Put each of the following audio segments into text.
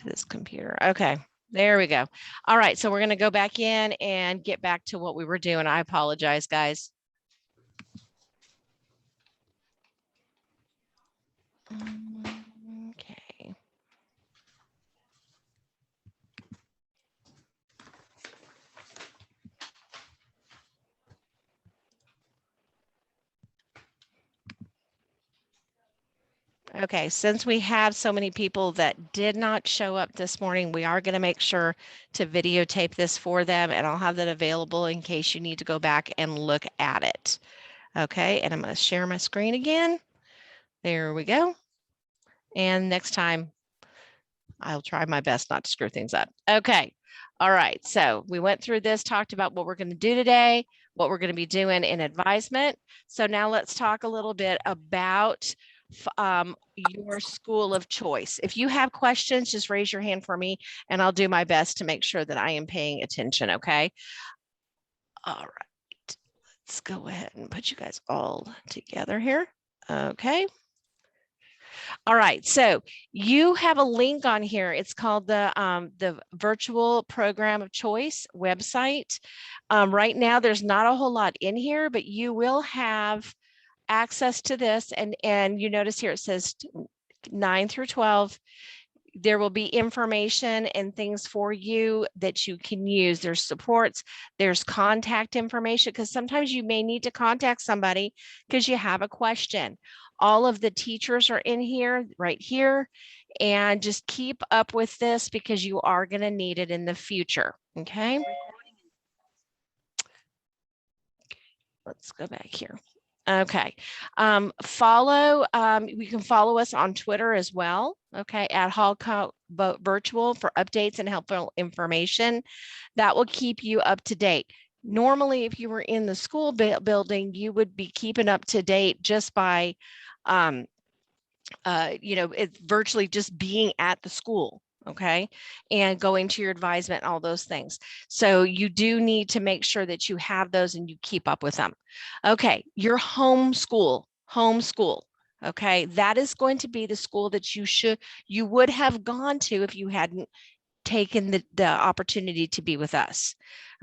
to this computer. Okay, there we go. All right, so we're going to go back in and get back to what we were doing. I apologize, guys. Okay. Okay, since we have so many people that did not show up this morning, we are going to make sure to videotape this for them, and I'll have that available in case you need to go back and look at it. Okay, and I'm going to share my screen again. There we go. And next time, I'll try my best not to screw things up. Okay, all right, so we went through this, talked about what we're going to do today, what we're going to be doing in advisement. So now let's talk a little bit about your school of choice. If you have questions, just raise your hand for me and I'll do my best to make sure that I am paying attention, okay? All right, let's go ahead and put you guys all together here. Okay. All right, so you have a link on here. It's called the Virtual Program of Choice website. Right now, there's not a whole lot in here, but you will have access to this. And you notice here it says 9 through 12. There will be information and things for you that you can use. There's supports, there's contact information, because sometimes you may need to contact somebody because you have a question. All of the teachers are in here, right here, and just keep up with this because you are going to need it in the future. Okay. Let's go back here. Okay. You can follow us on Twitter as well. Okay. At Hallco Virtual for updates and helpful information that will keep you up to date. Normally, if you were in the school building, you would be keeping up to date just by, it's virtually just being at the school. Okay. And going to your advisement, all those things. So you do need to make sure that you have those and you keep up with them. Okay. Your homeschool. Okay. That is going to be the school that you would have gone to if you hadn't taken the opportunity to be with us.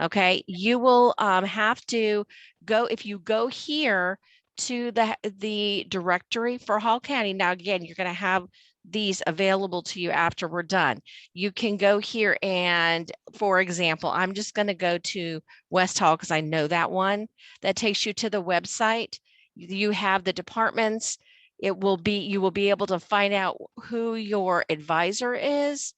Okay. You will have to go, if you go here to the directory for Hall County. Now, again, you're going to have these available to you after we're done. You can go here and, for example, I'm just going to go to West Hall because I know that one. That takes you to the website. You have the departments. You will be able to find out who your advisor is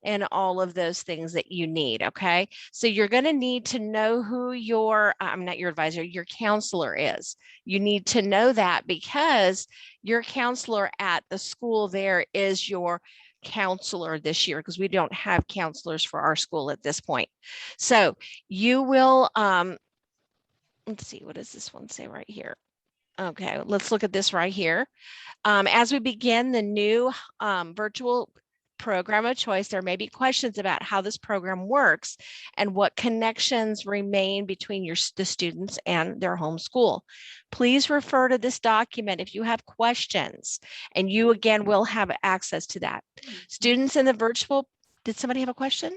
and all of those things that you need. Okay. So you're going to need to know who your, I'm not your advisor, your counselor is. You need to know that because your counselor at the school there is your counselor this year, because we don't have counselors for our school at this point. So you will, let's see, what does this one say right here? Okay, let's look at this right here. As we begin the new virtual program of choice, there may be questions about how this program works and what connections remain between the students and their home school. Please refer to this document if you have questions, and you again will have access to that. Students in the virtual, did somebody have a question?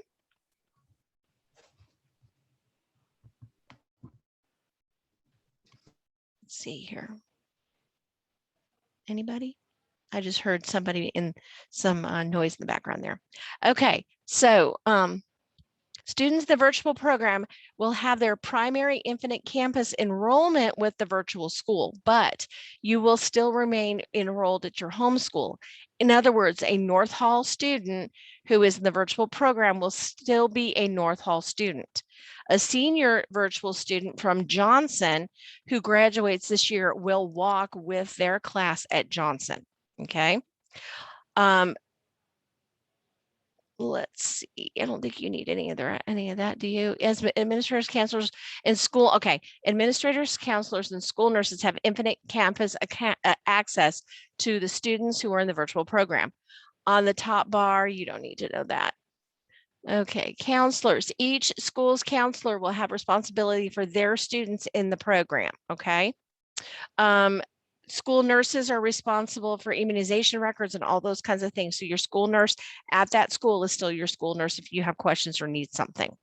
Let's see here. Anybody? I just heard somebody in some noise in the background there. Okay, so students in the virtual program will have their primary Infinite Campus enrollment with the virtual school, but you will still remain enrolled at your home school. In other words, a North Hall student who is in the virtual program will still be a North Hall student. A senior virtual student from Johnson who graduates this year will walk with their class at Johnson. Okay. Let's see. I don't think you need any of that, do you? As administrators, counselors, and school. Okay. Administrators, counselors, and school nurses have Infinite Campus access to the students who are in the virtual program. On the top bar, you don't need to know that. Okay. Counselors. Each school's counselor will have responsibility for their students in the program. Okay. School nurses are responsible for immunization records and all those kinds of things. So your school nurse at that school is still your school nurse if you have questions or need something.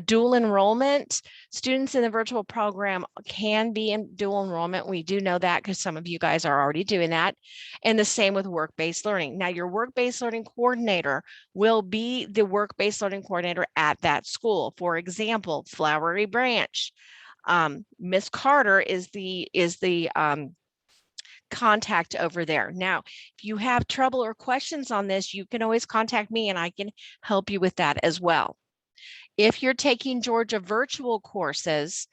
Dual enrollment, students in the virtual program can be in dual enrollment. We do know that because some of you guys are already doing that. And the same with work-based learning. Now, your work-based learning coordinator will be the work-based learning coordinator at that school. For example, Flowery Branch. Miss Carter is the contact over there. Now, if you have trouble or questions on this, you can always contact me and I can help you with that as well. If you're taking Georgia virtual courses,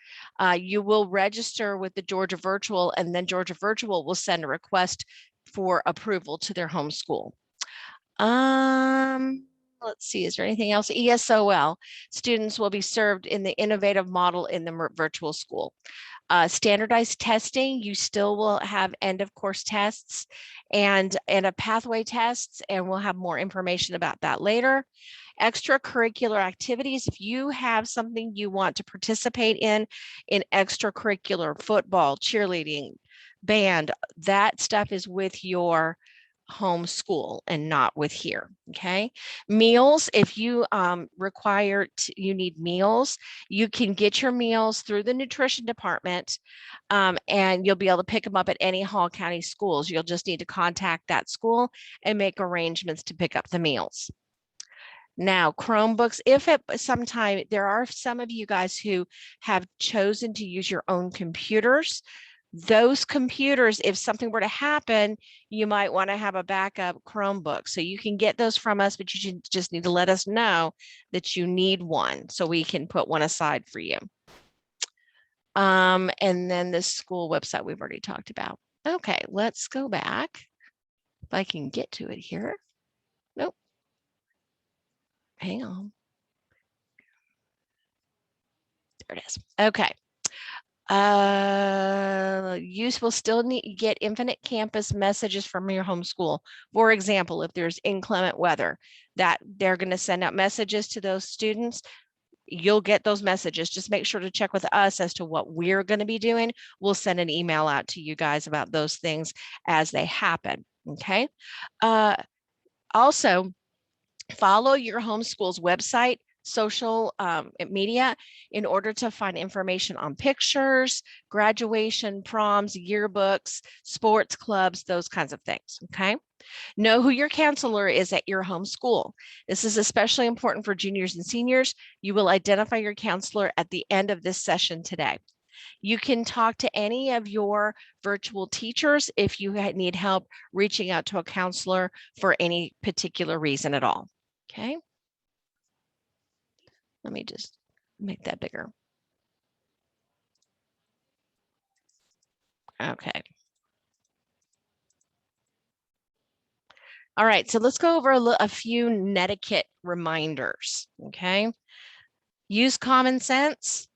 you will register with the Georgia Virtual, and then Georgia Virtual will send a request for approval to their home school. Let's see, is there anything else? ESOL, students will be served in the innovative model in the virtual school. Standardized testing, you still will have end of course tests and a pathway tests, and we'll have more information about that later. Extracurricular activities, if you have something you want to participate in extracurricular, football, cheerleading, band, that stuff is with your home school and not with here. Okay. Meals, if you you need meals, you can get your meals through the nutrition department, and you'll be able to pick them up at any Hall County schools. You'll just need to contact that school and make arrangements to pick up the meals. Now, Chromebooks, if at some time, there are some of you guys who have chosen to use your own computers. Those computers, if something were to happen, you might want to have a backup Chromebook. So you can get those from us, but you just need to let us know that you need one so we can put one aside for you. And then the school website we've already talked about. Okay, let's go back. If I can get to it here. Nope. Hang on. There it is. Okay. You will still get Infinite Campus messages from your homeschool. For example, if there's inclement weather, that they're going to send out messages to those students. You'll get those messages. Just make sure to check with us as to what we're going to be doing. We'll send an email out to you guys about those things as they happen. Okay. Also, follow your homeschool's website, social media, in order to find information on pictures, graduation, proms, yearbooks, sports clubs, those kinds of things. Okay. Know who your counselor is at your home school. This is especially important for juniors and seniors. You will identify your counselor at the end of this session today. You can talk to any of your virtual teachers if you need help reaching out to a counselor for any particular reason at all. Okay. Let me just make that bigger. Okay. All right, so let's go over a few netiquette reminders, okay? Use common sense.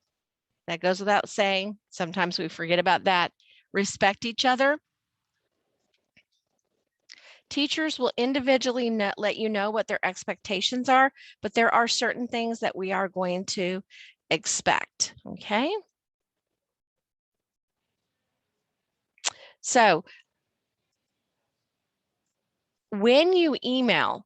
That goes without saying. Sometimes we forget about that. Respect each other. Teachers will individually let you know what their expectations are, but there are certain things that we are going to expect, okay? So when you email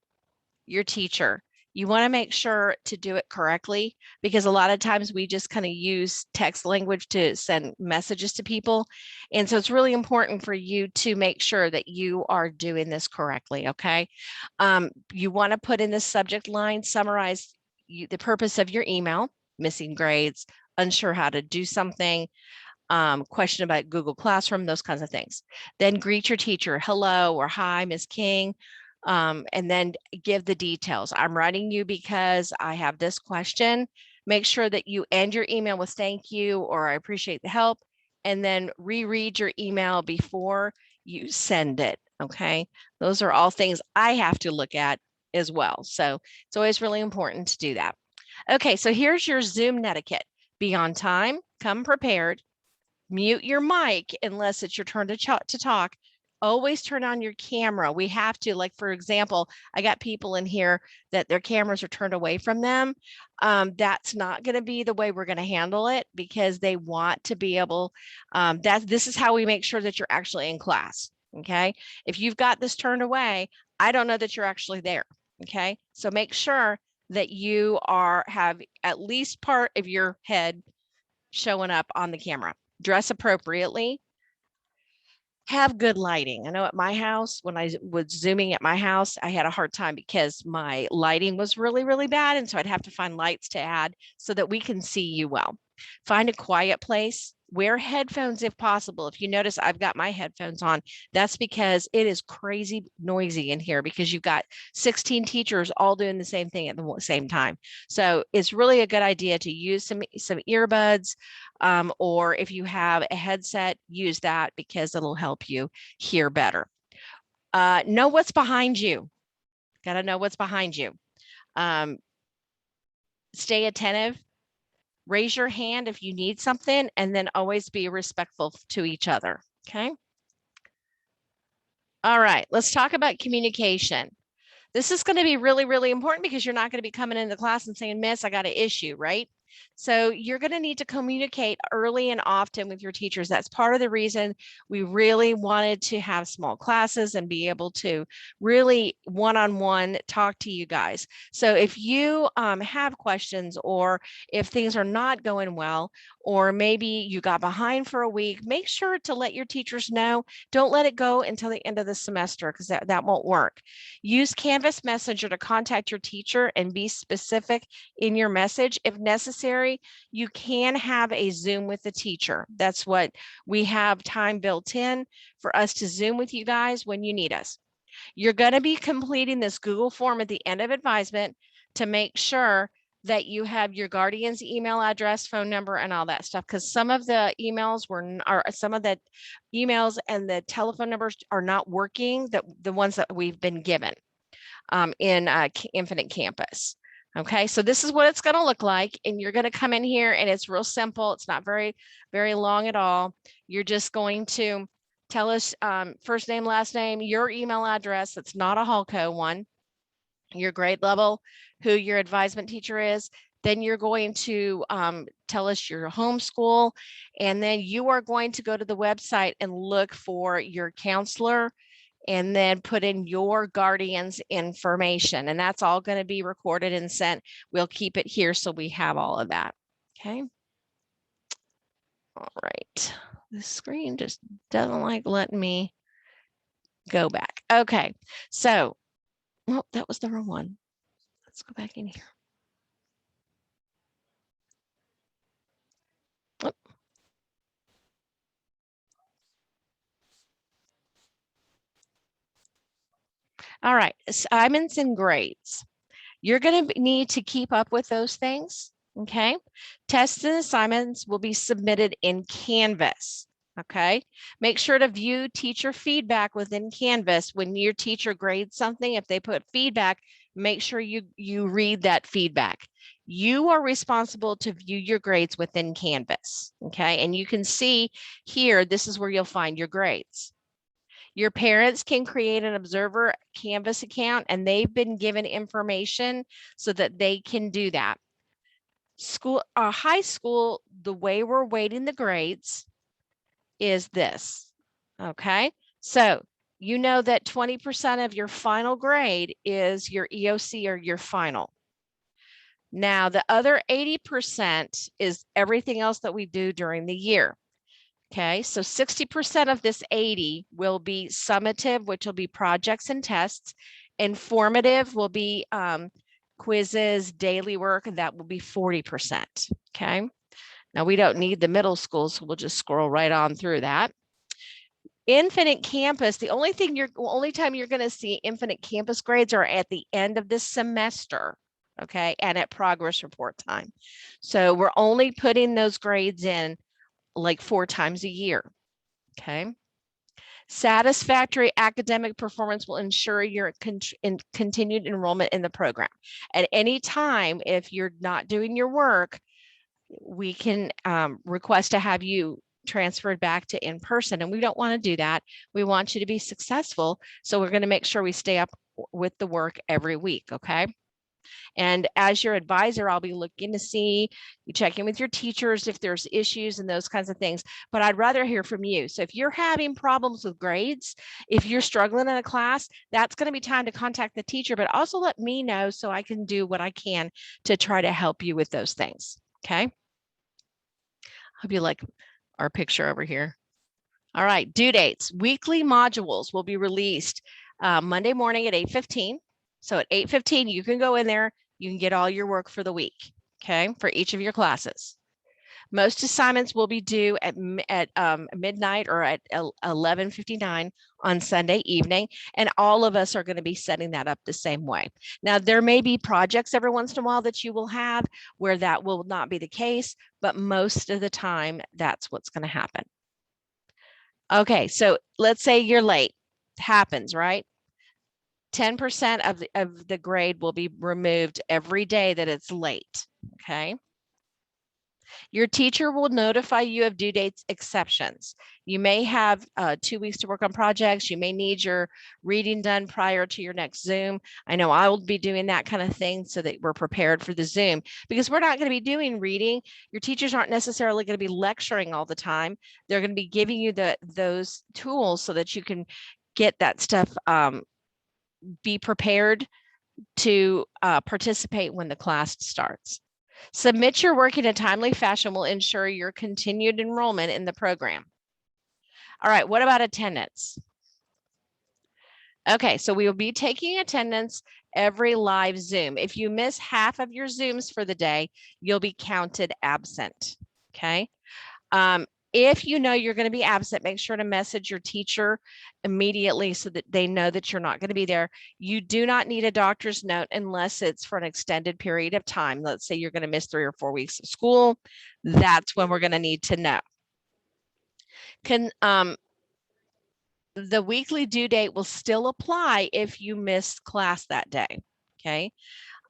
your teacher, you want to make sure to do it correctly, because a lot of times we just kind of use text language to send messages to people. And so it's really important for you to make sure that you are doing this correctly, okay? You want to put in the subject line, summarize the purpose of your email, missing grades, unsure how to do something, question about Google Classroom, those kinds of things. Then greet your teacher, hello or hi, Ms. King. And then give the details. I'm writing you because I have this question. Make sure that you end your email with thank you or I appreciate the help, and then reread your email before you send it. Okay. Those are all things I have to look at as well. So it's always really important to do that. Okay. So here's your Zoom netiquette. Be on time, come prepared, mute your mic unless it's your turn to talk. always turn on your camera. We have to, like, for example, I got people in here that their cameras are turned away from them. That's not going to be the way we're going to handle it, because they want to be able, this is how we make sure that you're actually in class. Okay. If you've got this turned away, I don't know that you're actually there. Okay. So make sure that you have at least part of your head showing up on the camera. Dress appropriately. Have good lighting. I know at my house, when I was zooming at my house, I had a hard time because my lighting was really, really bad. And so I'd have to find lights to add so that we can see you well. Find a quiet place. Wear headphones if possible. If you notice, I've got my headphones on. That's because it is crazy noisy in here, because you've got 16 teachers all doing the same thing at the same time. So it's really a good idea to use some earbuds, or if you have a headset, use that, because it'll help you hear better. Know what's behind you. Got to know what's behind you. Stay attentive. Raise your hand if you need something, and then always be respectful to each other. Okay. All right, let's talk about communication. This is going to be really, really important, because you're not going to be coming into class and saying, Miss, I got an issue, right? So you're going to need to communicate early and often with your teachers. That's part of the reason we really wanted to have small classes and be able to really one-on-one talk to you guys. So if you have questions, or if things are not going well, or maybe you got behind for a week, make sure to let your teachers know. Don't let it go until the end of the semester, because that won't work. Use Canvas Messenger to contact your teacher and be specific in your message. If necessary, you can have a Zoom with the teacher. That's what we have time built in for us to Zoom with you guys when you need us. You're going to be completing this Google form at the end of advisement to make sure that you have your guardian's email address, phone number, and all that stuff, because some of the emails some of the emails and the telephone numbers are not working, the ones that we've been given in Infinite Campus. Okay, so this is what it's going to look like, and you're going to come in here, and it's real simple. It's not very, very long at all. You're just going to tell us first name, last name, your email address. That's not a Hallco one, your grade level, who your advisement teacher is. Then you're going to tell us your homeschool, and then you are going to go to the website and look for your counselor, and then put in your guardian's information. And that's all going to be recorded and sent. We'll keep it here so we have all of that. Okay. All right. The screen just doesn't like letting me go back. Okay. So, oh, that was the wrong one. Let's go back in here. Oh. All right. Assignments and grades. You're going to need to keep up with those things. Okay. Tests and assignments will be submitted in Canvas. Okay. Make sure to view teacher feedback within Canvas. When your teacher grades something, if they put feedback, make sure you read that feedback. You are responsible to view your grades within Canvas. Okay. And you can see here, this is where you'll find your grades. Your parents can create an Observer Canvas account, and they've been given information so that they can do that. High school, the way we're weighting the grades is this. Okay. So you know that 20% of your final grade is your EOC, or your final. Now, the other 80% is everything else that we do during the year. Okay, so 60% of this 80 will be summative, which will be projects and tests. Informative will be quizzes, daily work, and that will be 40%. Okay, now we don't need the middle school, so we'll just scroll right on through that. Infinite Campus, the only time you're going to see Infinite Campus grades are at the end of this semester. Okay, and at progress report time. So we're only putting those grades in like 4 times a year. Okay. Satisfactory academic performance will ensure your continued enrollment in the program. At any time, if you're not doing your work, we can request to have you transferred back to in person, and we don't want to do that. We want you to be successful, so we're going to make sure we stay up with the work every week, okay? And as your advisor, I'll be looking to see, you check in with your teachers if there's issues and those kinds of things, but I'd rather hear from you. So if you're having problems with grades, if you're struggling in a class, that's going to be time to contact the teacher, but also let me know so I can do what I can to try to help you with those things, okay? Hope you like our picture over here. All right, due dates. Weekly modules will be released Monday morning at 8:15. So at 8:15, you can go in there, you can get all your work for the week, okay, for each of your classes. Most assignments will be due at midnight or at 11:59 on Sunday evening, and all of us are going to be setting that up the same way. Now, there may be projects every once in a while that you will have where that will not be the case, but most of the time, that's what's going to happen. Okay, so let's say you're late. It happens, right? 10% of the grade will be removed every day that it's late, okay? Your teacher will notify you of due dates exceptions. You may have 2 weeks to work on projects. You may need your reading done prior to your next Zoom. I know I will be doing that kind of thing so that we're prepared for the Zoom, because we're not going to be doing reading. Your teachers aren't necessarily going to be lecturing all the time. They're going to be giving you those tools so that you can get that stuff, be prepared to participate when the class starts. Submit your work in a timely fashion will ensure your continued enrollment in the program. All right, what about attendance? Okay, so we will be taking attendance every live Zoom. If you miss half of your Zooms for the day, you'll be counted absent, okay? If you know you're going to be absent, make sure to message your teacher immediately so that they know that you're not going to be there. You do not need a doctor's note unless it's for an extended period of time. Let's say you're going to miss 3 or 4 weeks of school. That's when we're going to need to know. The weekly due date will still apply if you miss class that day, okay?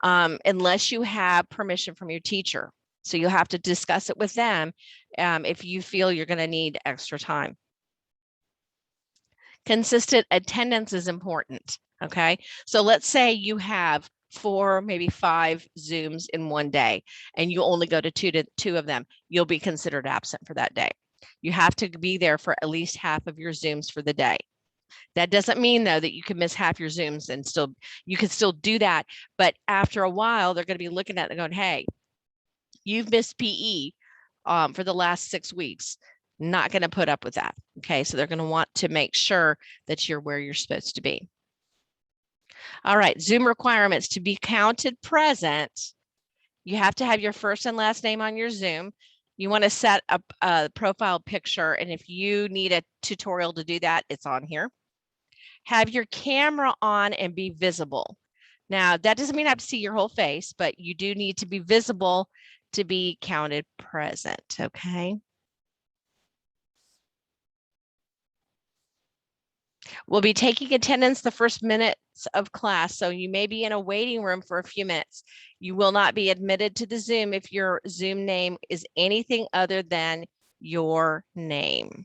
Unless you have permission from your teacher. So you'll have to discuss it with them if you feel you're going to need extra time. Consistent attendance is important, okay? So let's say you have 4, maybe 5 Zooms in one day, and you only go to two of them. You'll be considered absent for that day. You have to be there for at least half of your Zooms for the day. That doesn't mean, though, that you can miss half your Zooms and you can still do that. But after a while, they're going to be looking at it and going, hey, you've missed PE for the last 6 weeks. Not going to put up with that. Okay, so they're going to want to make sure that you're where you're supposed to be. All right, Zoom requirements to be counted present. You have to have your first and last name on your Zoom. You want to set up a profile picture, and if you need a tutorial to do that, it's on here. Have your camera on and be visible. Now, that doesn't mean I have to see your whole face, but you do need to be visible to be counted present, okay? We'll be taking attendance the first minutes of class, so you may be in a waiting room for a few minutes. You will not be admitted to the Zoom if your Zoom name is anything other than your name.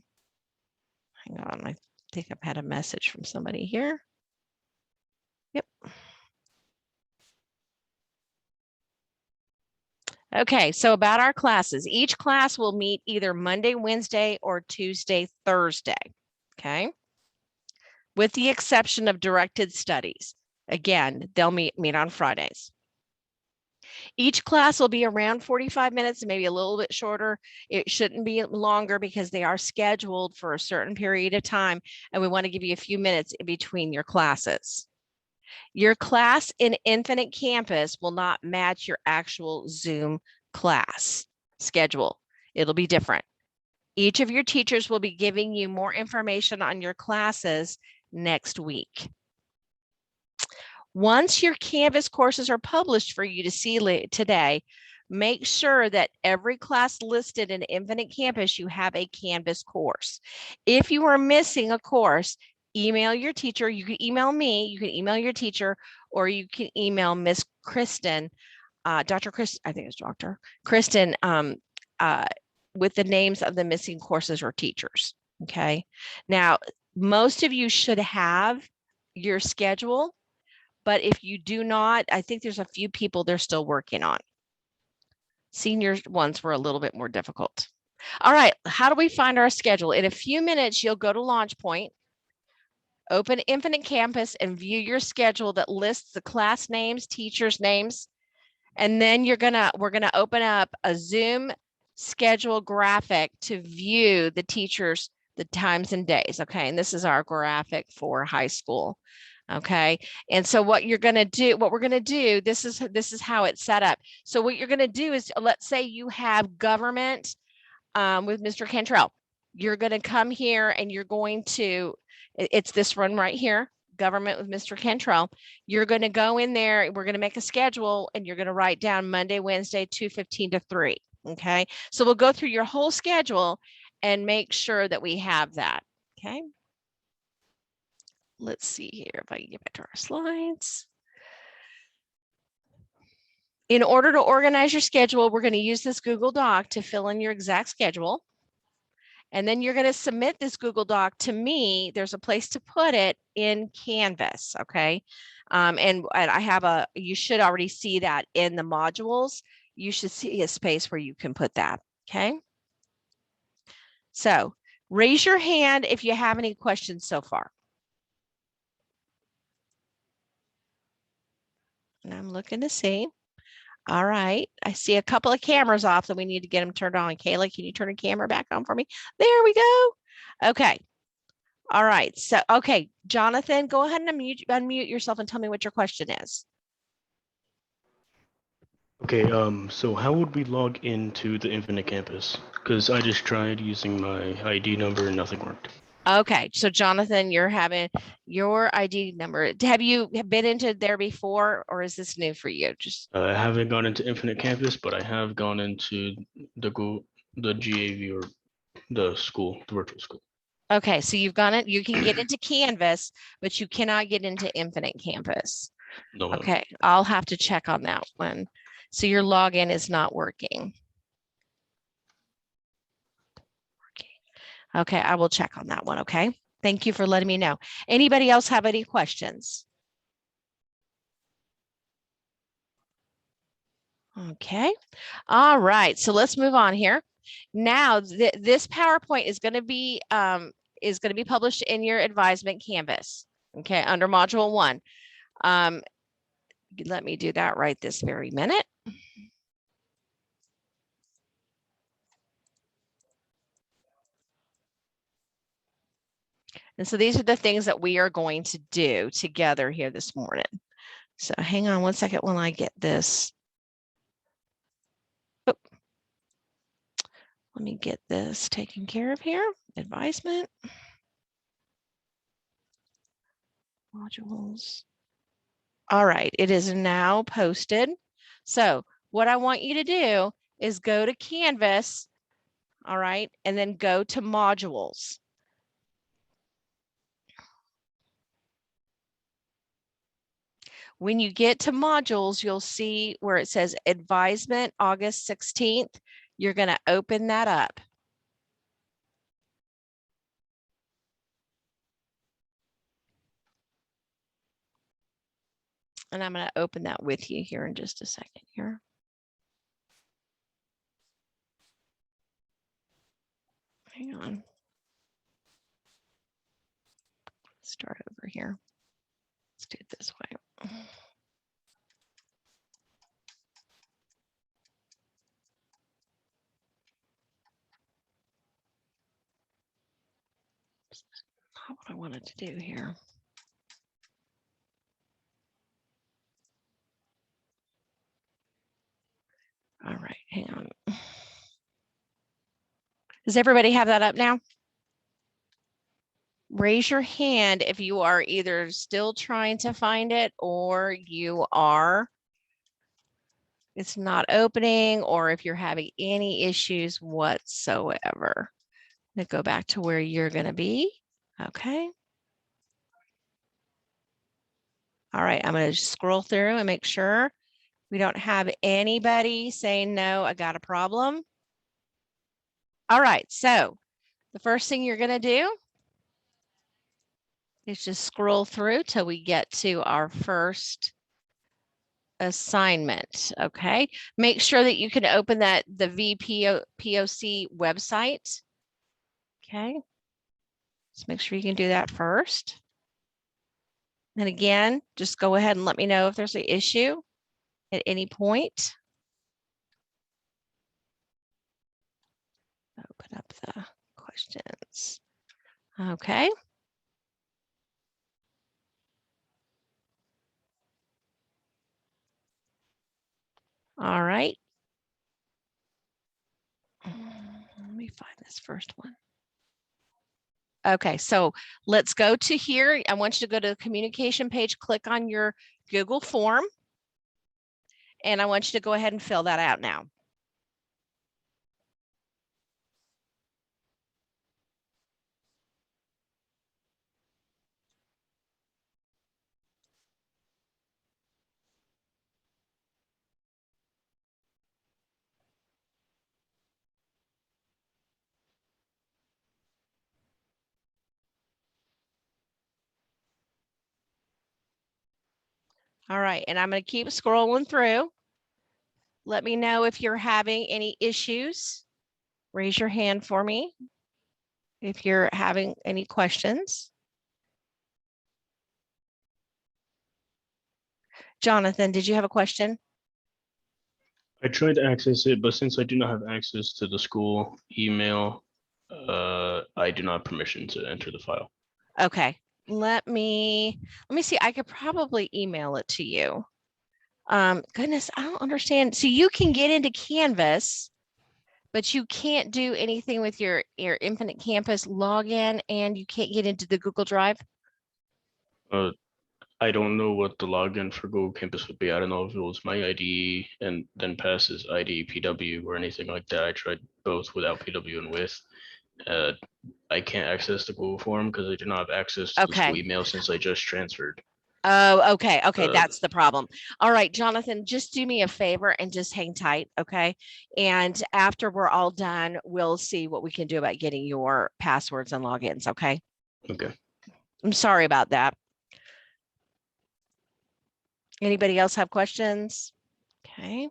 Hang on, I think I've had a message from somebody here. Yep. Okay, so about our classes. Each class will meet either Monday, Wednesday, or Tuesday, Thursday, okay? With the exception of directed studies. Again, they'll meet on Fridays. Each class will be around 45 minutes, maybe a little bit shorter. It shouldn't be longer because they are scheduled for a certain period of time, and we want to give you a few minutes in between your classes. Your class in Infinite Campus will not match your actual Zoom class schedule. It'll be different. Each of your teachers will be giving you more information on your classes next week. Once your Canvas courses are published for you to see today, make sure that every class listed in Infinite Campus, you have a Canvas course. If you are missing a course, email your teacher. You can email me, you can email your teacher, or you can email Miss Kristen, Dr. Kristen, I think it's Dr. Kristen, with the names of the missing courses or teachers. Okay. Now, most of you should have your schedule, but if you do not, I think there's a few people they're still working on. Senior ones were a little bit more difficult. All right, how do we find our schedule? In a few minutes, you'll go to Launch Point, open Infinite Campus, and view your schedule that lists the class names, teachers' names, and then we're gonna open up a Zoom schedule graphic to view the teachers, the times and days. Okay, and this is our graphic for high school. Okay, and so what we're gonna do, this is how it's set up. So what you're gonna do is, let's say you have government with Mr. Cantrell. You're gonna come here and you're going to, it's this one right here, government with Mr. Cantrell. You're going to go in there. We're going to make a schedule and you're going to write down Monday, Wednesday, 2:15 to 3. Okay. So we'll go through your whole schedule and make sure that we have that. Okay. Let's see here if I can get back to our slides. In order to organize your schedule, we're going to use this Google Doc to fill in your exact schedule. And then you're going to submit this Google Doc to me. There's a place to put it in Canvas, okay? And I have you should already see that in the modules. You should see a space where you can put that, okay? So raise your hand if you have any questions so far. And I'm looking to see. All right, I see a couple of cameras off, so we need to get them turned on. Kayla, can you turn the camera back on for me? There we go. Okay. All right. So, okay, Jonathan, go ahead and unmute yourself and tell me what your question is. Okay, so how would we log into the Infinite Campus? Because I just tried using my ID number and nothing worked. Okay, so Jonathan, you're having your ID number. Have you been into there before, or is this new for you? Just I haven't gone into Infinite Campus, but I have gone into the GAV, or the school, the virtual school. okay, so you've gone it. You can get into Canvas, but you cannot get into Infinite Campus. No. Okay, I'll have to check on that one. So your login is not working. Okay, I will check on that one. Okay, thank you for letting me know. Anybody else have any questions? Okay, all right, so let's move on here. Now, this PowerPoint is going to be published in your advisement Canvas. Okay, under Module 1. Let me do that right this very minute. And so these are the things that we are going to do together here this morning. So hang on one second while I get this. Oh, let me get this taken care of here. Advisement. Modules. All right, it is now posted. So what I want you to do is go to Canvas, all right, and then go to modules. When you get to modules, you'll see where it says Advisement August 16th. You're going to open that up. And I'm going to open that with you here in just a second here. Hang on. Start over here. Let's do it this way. Not what I wanted to do here. All right, hang on. Does everybody have that up now? Raise your hand if you are either still trying to find it or it's not opening, or if you're having any issues whatsoever. Let's go back to where you're going to be. Okay. All right, I'm going to scroll through and make sure we don't have anybody saying, no, I got a problem. All right, so the first thing you're going to do is just scroll through till we get to our first assignment. Okay, make sure that you can open the VPOC website. Okay, just make sure you can do that first. And again, just go ahead and let me know if there's an issue at any point. Open up the questions. Okay. All right. Let me find this first one. Okay, so let's go to here. I want you to go to the communication page, click on your Google form, and I want you to go ahead and fill that out now. All right, and I'm going to keep scrolling through. Let me know if you're having any issues. Raise your hand for me if you're having any questions. Jonathan, did you have a question? I tried to access it, but since I do not have access to the school email, I do not have permission to enter the file. Okay, let me see. I could probably email it to you. Goodness, I don't understand. So you can get into Canvas, but you can't do anything with your Infinite Campus login, and you can't get into the Google Drive. I don't know what the login for Google Campus would be. I don't know if it was my ID and then passes ID PW or anything like that. I tried both without PW and with. I can't access the Google form because I do not have access to the school email since I just transferred. Oh, okay. Okay. That's the problem. All right, Jonathan, just do me a favor and just hang tight. Okay. And after we're all done, we'll see what we can do about getting your passwords and logins. Okay. Okay. I'm sorry about that. Anybody else have questions? Okay.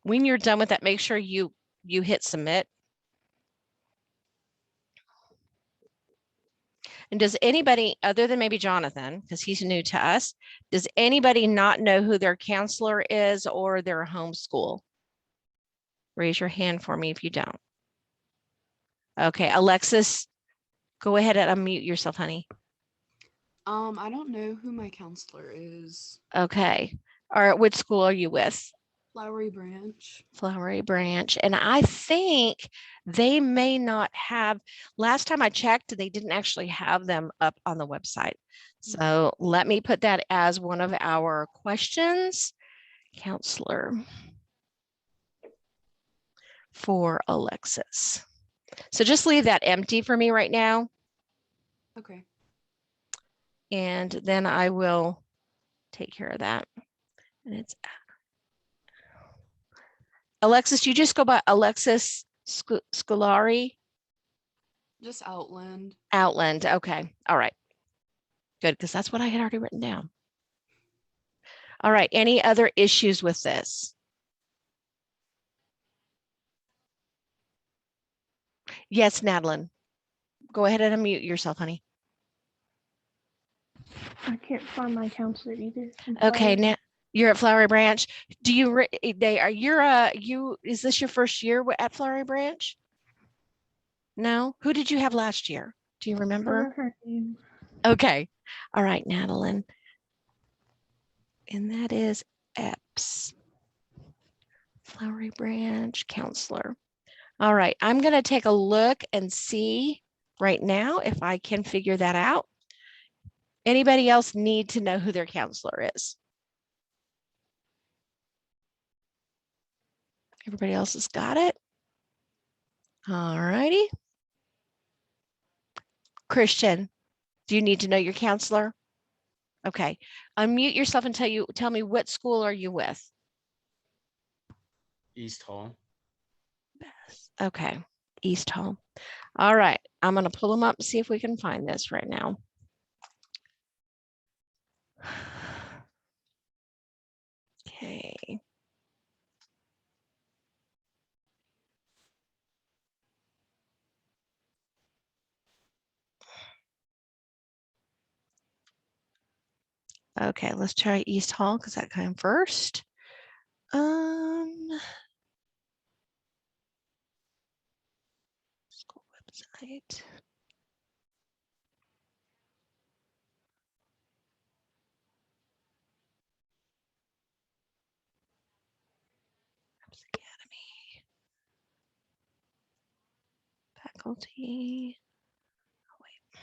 When you're done with that, make sure you hit submit. And does anybody, other than maybe Jonathan, because he's new to us, does anybody not know who their counselor is or their homeschool? Raise your hand for me if you don't. Okay, Alexis, go ahead and unmute yourself, honey. I don't know who my counselor is. Okay. All right, which school are you with? Flowery Branch. Flowery Branch. And I think they may not have, last time I checked, they didn't actually have them up on the website. So let me put that as one of our questions. Counselor for Alexis. So just leave that empty for me right now. Okay. And then I will take care of that. And it's Alexis, you just go by Alexis Scolari? Just Outland. Outland. Okay. All right. Good, because that's what I had already written down. All right. Any other issues with this? Yes, Madeline. Go ahead and unmute yourself, honey. I can't find my counselor either. Okay, now you're at Flowery Branch. Do you is this your first year at Flowery Branch? No? Who did you have last year? Do you remember? Her name. Okay. All right, Madeline. And that is Epps. Flowery Branch counselor. All right, I'm going to take a look and see right now if I can figure that out. Anybody else need to know who their counselor is? Everybody else has got it. All righty. Christian, do you need to know your counselor? Okay. Unmute yourself and tell me what school are you with? East Hall. Okay. East Hall. All right. I'm going to pull them up and see if we can find this right now. Okay. Okay, let's try East Hall because that came first. School website. Academy. Faculty. Oh, wait.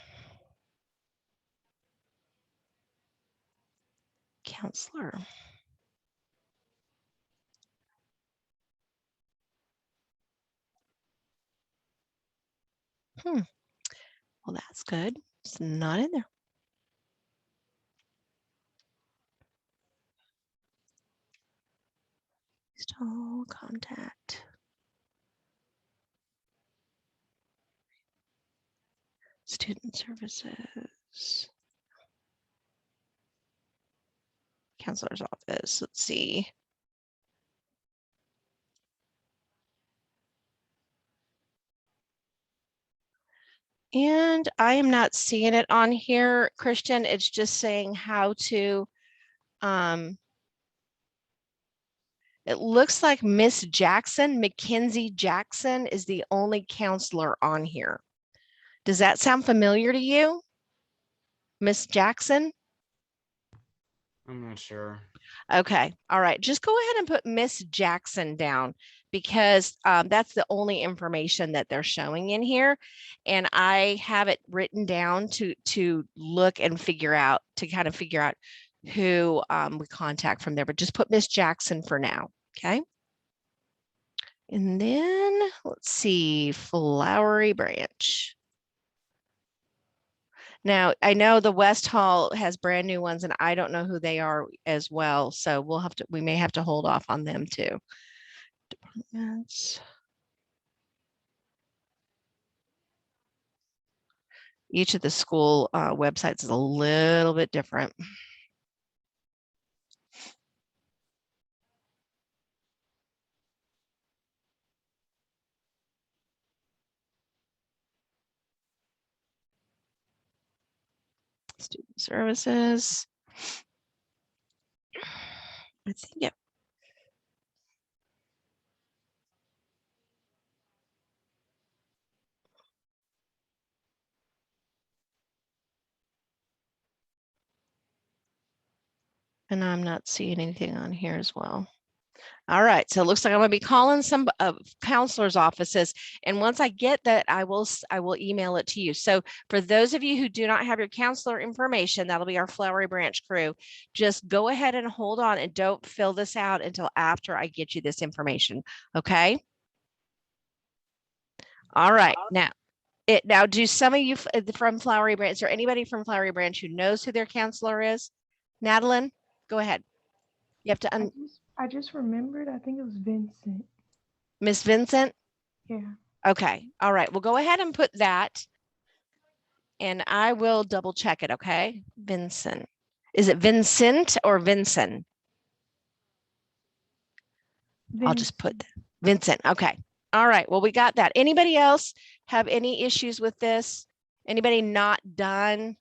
Counselor. Well, that's good. It's not in there. Install contact. Student services. Counselor's office. Let's see. And I am not seeing it on here, Christian. It's just saying how to, it looks like Miss Jackson, Mackenzie Jackson is the only counselor on here. Does that sound familiar to you? Miss Jackson? I'm not sure. Okay, all right. Just go ahead and put Miss Jackson down because that's the only information that they're showing in here. And I have it written down to look and figure out, to kind of figure out who we contact from there, but just put Miss Jackson for now, okay? And then let's see, Flowery Branch. Now, I know the West Hall has brand new ones and I don't know who they are as well. So we may have to hold off on them too. Departments. Each of the school websites is a little bit different. Student services. I think it. And I'm not seeing anything on here as well. All right, so it looks like I'm going to be calling some counselors' offices, and once I get that, I will email it to you. So for those of you who do not have your counselor information, that'll be our Flowery Branch crew. Just go ahead and hold on and don't fill this out until after I get you this information. Okay. All right. Now do some of you from Flowery Branch, is there anybody from Flowery Branch who knows who their counselor is? Madeline, go ahead. You have to I just remembered. I think it was Vincent. Miss Vincent. Yeah. Okay. All right. Well, go ahead and put that and I will double check it. Okay. Vincent. Is it Vincent or Vincent? I'll just put Vincent. Okay. All right. Well, we got that. Anybody else have any issues with this? Anybody not done?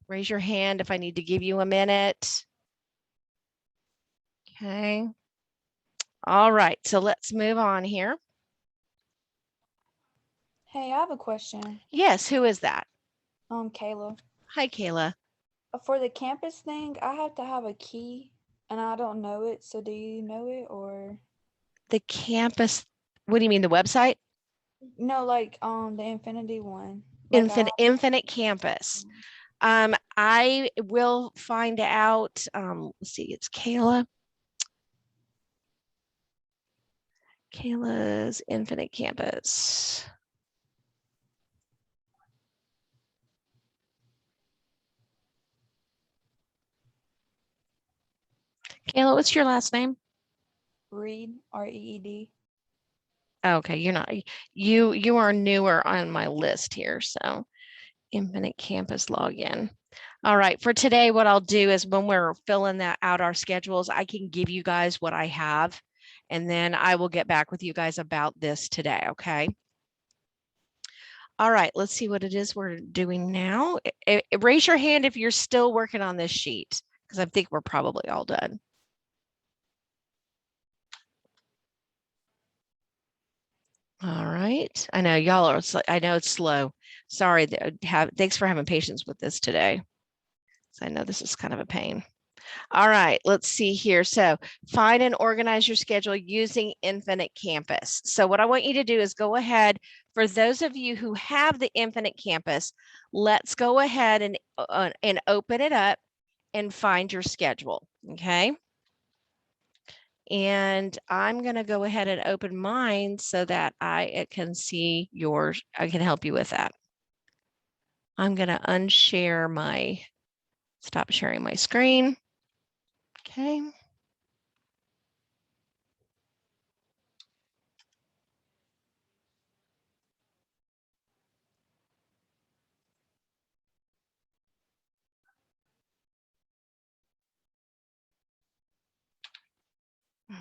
Raise your hand if I need to give you a minute. Okay. All right. So let's move on here. Hey, I have a question. Yes. Who is that? Kayla. Hi, Kayla. For the campus thing, I have to have a key and I don't know it. So do you know it or? The campus, what do you mean, the website? No, like the Infinity one. Like Infinite Campus. I will find out. Let's see, it's Kayla. Kayla's Infinite Campus. Kayla, what's your last name? Reed, REED. Okay, you're not, you are newer on my list here, so Infinite Campus login. All right, for today, what I'll do is when we're filling that out, our schedules, I can give you guys what I have, and then I will get back with you guys about this today, okay? All right, let's see what it is we're doing now. Raise your hand if you're still working on this sheet, because I think we're probably all done. All right, I know y'all are, I know it's slow. Sorry, thanks for having patience with this today. So I know this is kind of a pain. All right, let's see here. So find and organize your schedule using Infinite Campus. So what I want you to do is go ahead, for those of you who have the Infinite Campus, let's go ahead and open it up and find your schedule, okay? And I'm gonna go ahead and open mine so that I can see yours. I can help you with that. I'm gonna unshare my, stop sharing my screen. Okay.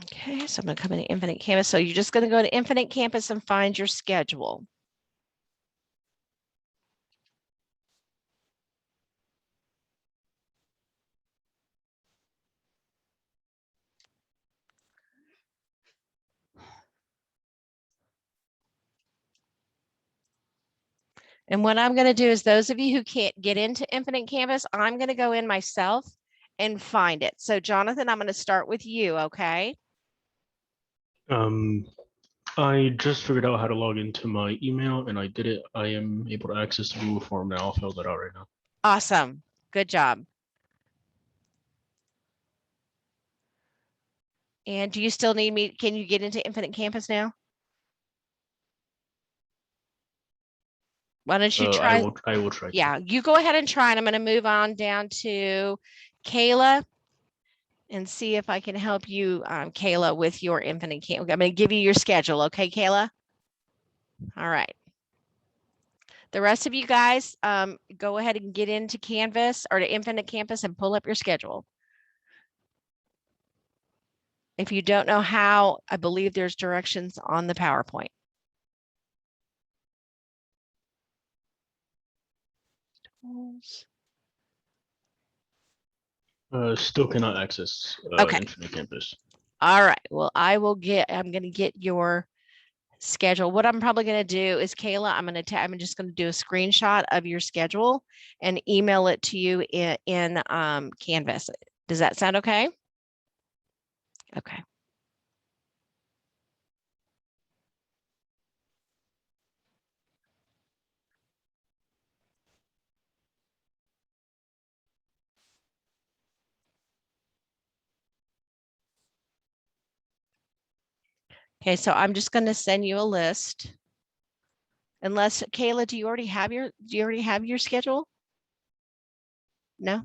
Okay, so I'm going to come into Infinite Campus. So you're just going to go to Infinite Campus and find your schedule. And what I'm going to do is those of you who can't get into Infinite Campus, I'm going to go in myself and find it. So Jonathan, I'm going to start with you, okay? I just figured out how to log into my email and I did it. I am able to access the Google form now. I'll fill that out right now. Awesome. Good job. And do you still need me? Can you get into Infinite Campus now? Why don't you try? I will try. Yeah, you go ahead and try, and I'm going to move on down to Kayla and see if I can help you, Kayla, with your Infinite Campus. I'm going to give you your schedule, okay, Kayla? All right. The rest of you guys, go ahead and get into Canvas or to Infinite Campus and pull up your schedule. If you don't know how, I believe there's directions on the PowerPoint. Still cannot access Okay. Infinite Campus. All right. Well, I'm going to get your schedule. What I'm probably going to do is, Kayla, I'm just going to do a screenshot of your schedule and email it to you in Canvas. Does that sound okay? Okay. Okay, so I'm just going to send you a list. Unless, Kayla, do you already have your schedule? No?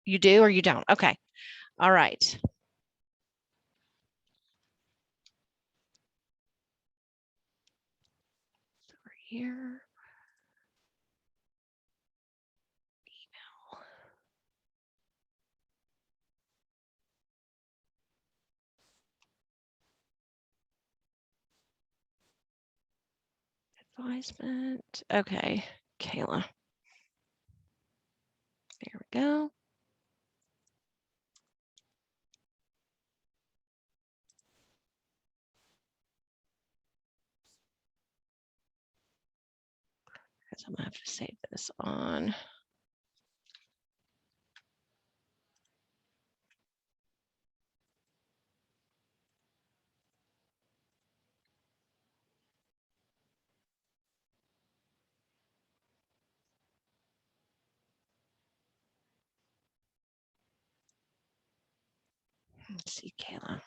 You do or you don't? Okay. All right. Over here. Advisement. Okay, Kayla. There we go. So I'm gonna have to save this on. Let's see, Kayla.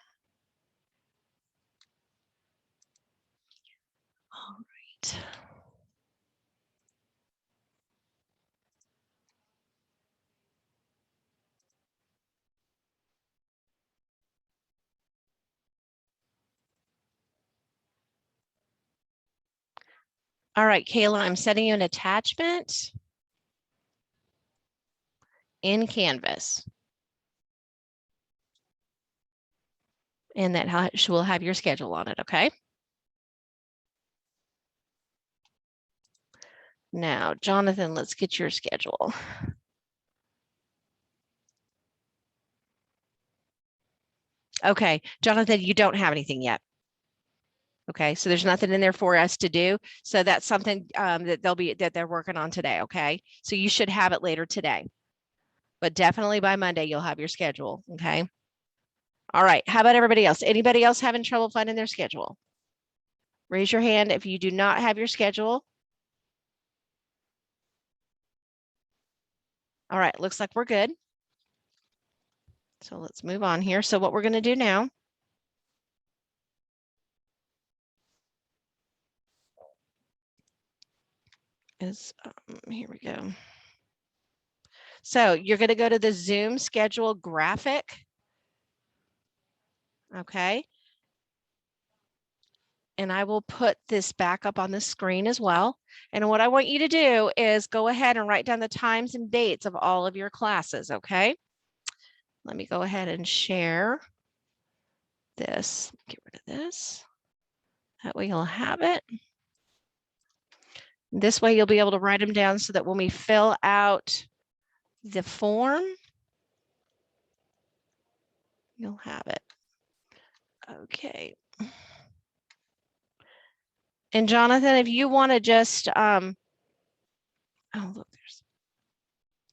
All right, Kayla, I'm sending you an attachment in Canvas. And that will have your schedule on it, okay? Now, Jonathan, let's get your schedule. Okay, Jonathan, you don't have anything yet. Okay, so there's nothing in there for us to do. So that's something that they're working on today, okay? So you should have it later today. But definitely by Monday, you'll have your schedule, okay? All right, how about everybody else? Anybody else having trouble finding their schedule? Raise your hand if you do not have your schedule. All right, looks like we're good. So let's move on here. So what we're going to do now is, here we go. So you're going to go to the Zoom schedule graphic. Okay. And I will put this back up on the screen as well. And what I want you to do is go ahead and write down the times and dates of all of your classes. Okay. Let me go ahead and share this. Get rid of this. That way you'll have it. This way you'll be able to write them down so that when we fill out the form, you'll have it. Okay. And Jonathan, if you want to just, oh, look,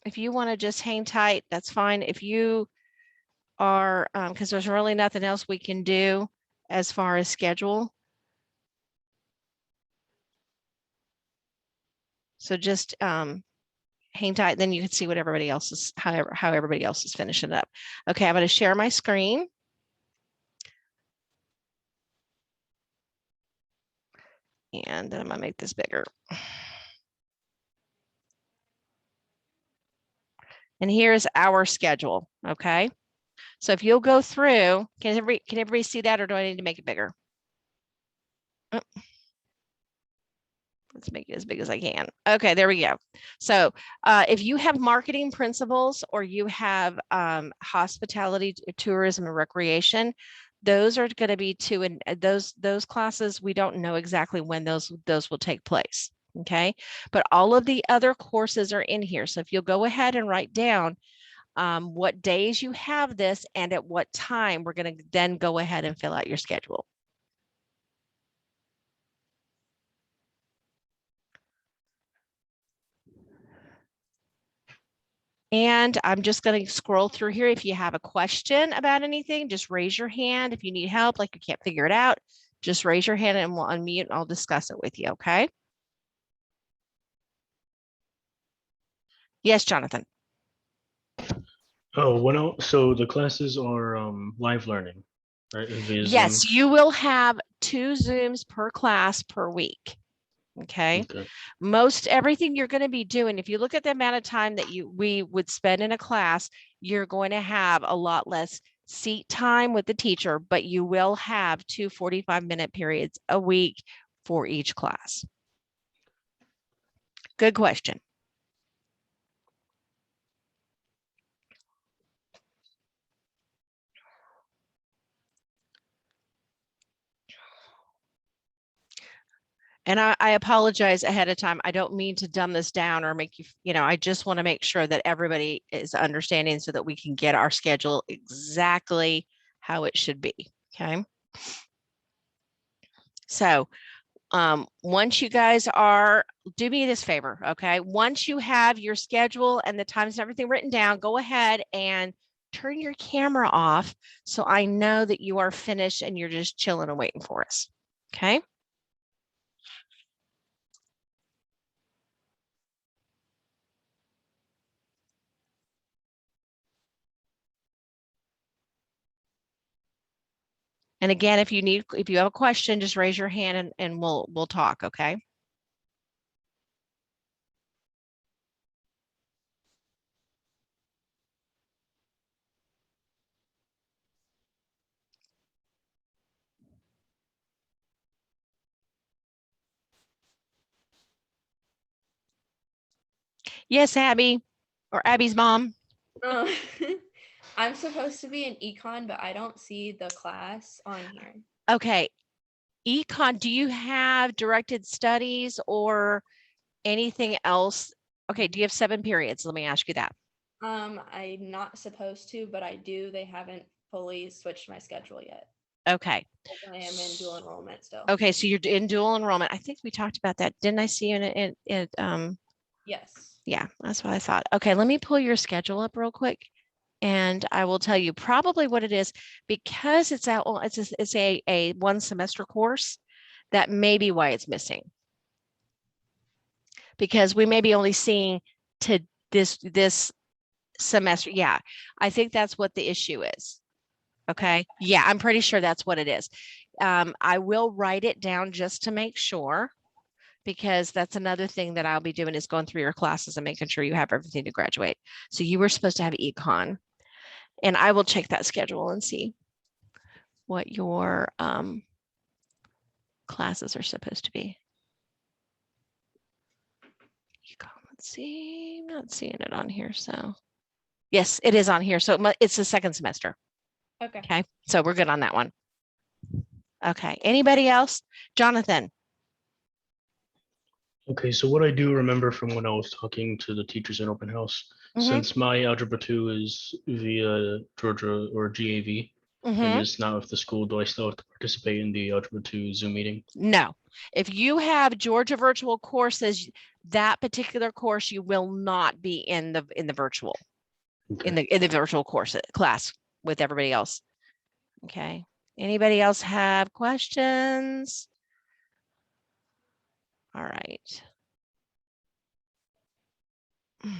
if you want to just hang tight, that's fine. If you are, because there's really nothing else we can do as far as schedule. So just hang tight, then you can see what everybody else is, how everybody else is finishing it up. Okay, I'm going to share my screen. And then I'm going to make this bigger. And here's our schedule, okay? So if you'll go through, can everybody see that, or do I need to make it bigger? Oh, let's make it as big as I can. Okay, there we go. So if you have marketing principles or you have hospitality, tourism, and recreation, those are going to be two, and those classes, we don't know exactly when those will take place. Okay, but all of the other courses are in here. So if you'll go ahead and write down what days you have this and at what time, we're going to then go ahead and fill out your schedule. And I'm just going to scroll through here. If you have a question about anything, just raise your hand. If you need help, like you can't figure it out, just raise your hand and we'll unmute and I'll discuss it with you, okay? Yes, Jonathan. Oh, so the classes are live learning, right? Via Yes, Zoom. you will have 2 Zooms per class per week. Okay. Okay. Most everything you're going to be doing, if you look at the amount of time that we would spend in a class, you're going to have a lot less seat time with the teacher, but you will have 2 45-minute periods a week for each class. Good question. And I apologize ahead of time. I don't mean to dumb this down or make you, I just want to make sure that everybody is understanding so that we can get our schedule exactly how it should be. Okay. So once you guys do me this favor, okay? Once you have your schedule and the times and everything written down, go ahead and turn your camera off so I know that you are finished and you're just chilling and waiting for us, okay? And again, if you have a question, just raise your hand and we'll talk, okay? Yes, Abby, or Abby's mom. Uh, I'm supposed to be in econ, but I don't see the class on here. Okay. Econ, do you have directed studies or anything else? Okay, do you have 7 periods? Let me ask you that. I'm not supposed to, but I do. They haven't fully switched my schedule yet. Okay. I am in dual enrollment still. Okay, so you're in dual enrollment. I think we talked about that. Didn't I see you in Yes. yeah, that's what I thought. Okay, let me pull your schedule up real quick and I will tell you probably what it is because it's out, it's a 1 semester course. That may be why it's missing. Because we may be only seeing to this semester. Yeah, I think that's what the issue is. Okay. Yeah, I'm pretty sure that's what it is. I will write it down just to make sure, because that's another thing that I'll be doing is going through your classes and making sure you have everything to graduate. So you were supposed to have econ, and I will check that schedule and see what your classes are supposed to be. Econ, let's see, I'm not seeing it on here. So yes, it is on here. So it's the 2nd semester. Okay. Okay, so we're good on that one. Okay, anybody else? Jonathan. Okay, so what I do remember from when I was talking to the teachers in open house, since my Algebra 2 is via Georgia or GAV, and it's not with the school, do I still have to participate in the Algebra 2 Zoom meeting? No, if you have Georgia virtual courses, that particular course, you will not be in the virtual, in the virtual course class with everybody else. Okay, anybody else have questions? All right. This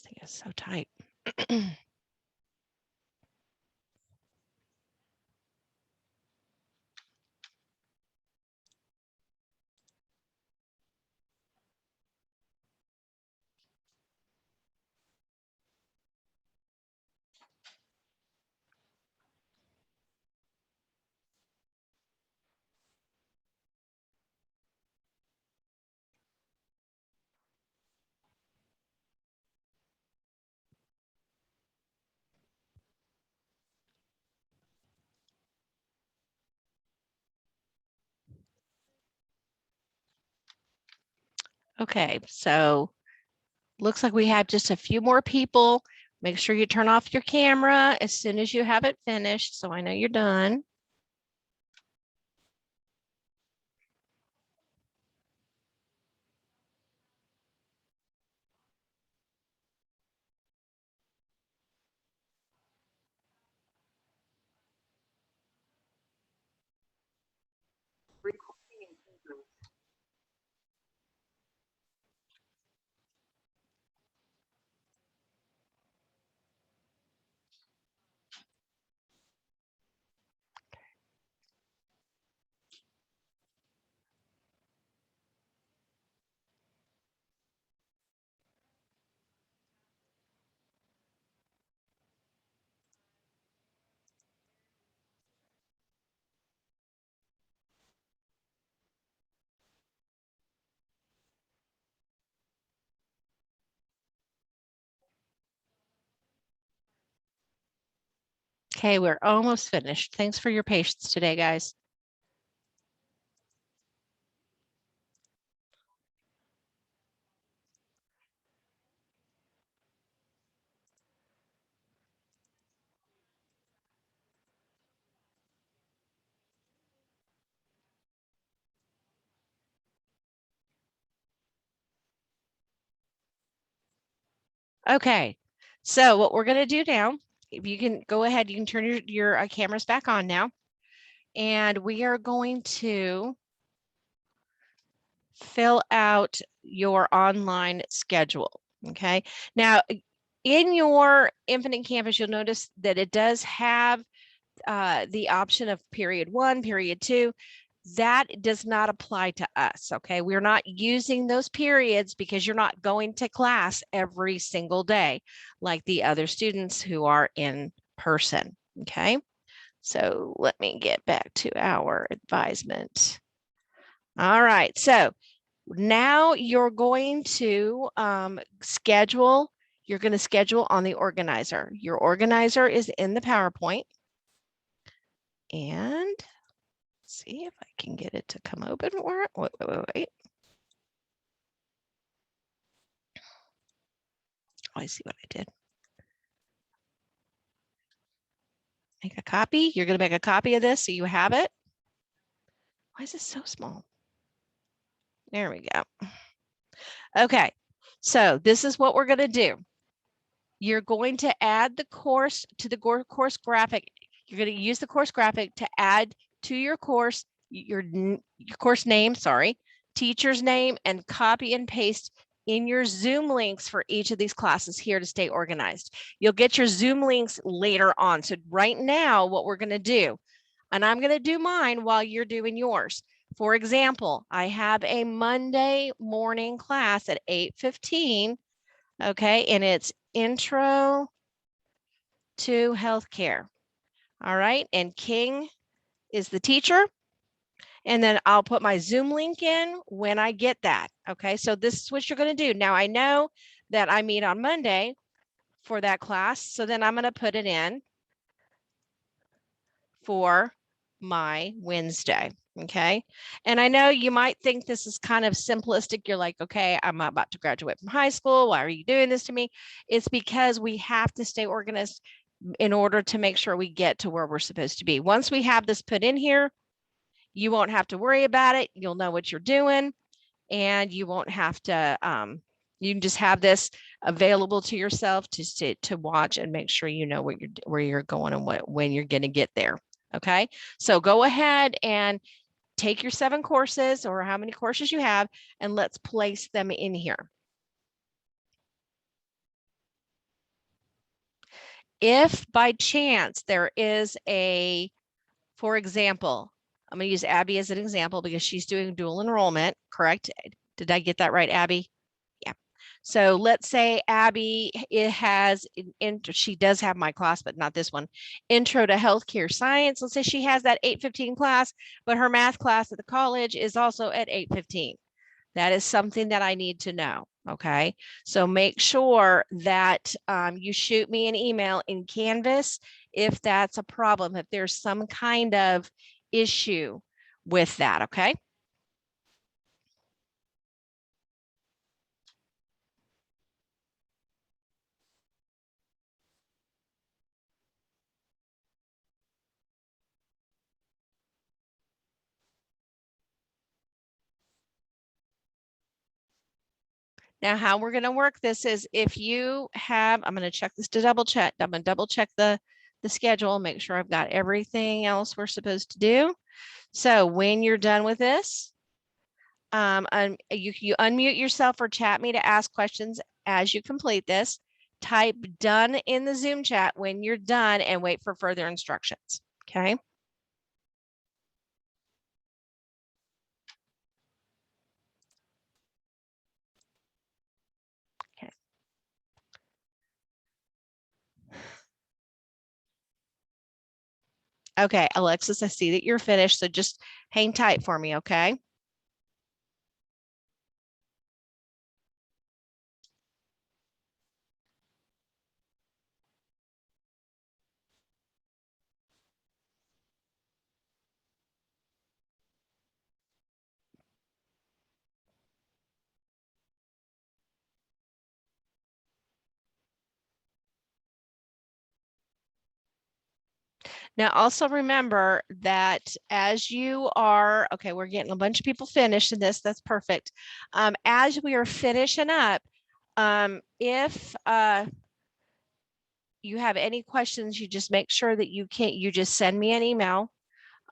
thing is so tight. Okay, so looks like we have just a few more people. Make sure you turn off your camera as soon as you have it finished, so I know you're done. Okay, we're almost finished. Thanks for your patience today, guys. Okay, so what we're going to do now, if you can go ahead, you can turn your cameras back on now. And we are going to fill out your online schedule. Okay, now in your Infinite Campus, you'll notice that it does have the option of period 1, period 2. That does not apply to us. Okay, we're not using those periods because you're not going to class every single day like the other students who are in person. Okay, so let me get back to our advisement. All right, so Now you're going to schedule. You're going to schedule on the organizer. Your organizer is in the PowerPoint. And see if I can get it to come open for it. Wait. Oh, I see what I did. Make a copy. You're going to make a copy of this so you have it. Why is this so small? There we go. Okay, so this is what we're going to do. You're going to add the course to the course graphic. You're going to use the course graphic to add to your course, your course name, teacher's name, and copy and paste in your Zoom links for each of these classes here to stay organized. You'll get your Zoom links later on. So right now, what we're going to do, and I'm going to do mine while you're doing yours. For example, I have a Monday morning class at 8:15. Okay, and it's Intro to Healthcare. All right, and King is the teacher. And then I'll put my Zoom link in when I get that. Okay, so this is what you're going to do. Now I know that I meet on Monday for that class. So then I'm going to put it in for my Wednesday. Okay, and I know you might think this is kind of simplistic. You're like, okay, I'm about to graduate from high school. Why are you doing this to me? It's because we have to stay organized in order to make sure we get to where we're supposed to be. Once we have this put in here, you won't have to worry about it. You'll know what you're doing, and you won't have to, you can just have this available to yourself to watch and make sure you know where you're going and when you're going to get there. Okay, so go ahead and take your 7 courses or how many courses you have, and let's place them in here. If by chance there is for example, I'm going to use Abby as an example because she's doing dual enrollment, correct? Did I get that right, Abby? Yeah. So let's say Abby, she does have my class, but not this one, Intro to Healthcare Science. Let's say she has that 8:15 class, but her math class at the college is also at 8:15. That is something that I need to know. Okay, so make sure that you shoot me an email in Canvas if that's a problem, if there's some kind of issue with that. Okay. Now, how we're going to work this is if you have, I'm going to check this to double check. I'm going to double check the schedule, make sure I've got everything else we're supposed to do. So when you're done with this, you unmute yourself or chat me to ask questions as you complete this. Type done in the Zoom chat when you're done and wait for further instructions. Okay. Okay, Alexis, I see that you're finished, so just hang tight for me, okay? Now, also remember that as you are, okay, we're getting a bunch of people finished in this, that's perfect. As we are finishing up, if you have any questions, you just make sure that you just send me an email.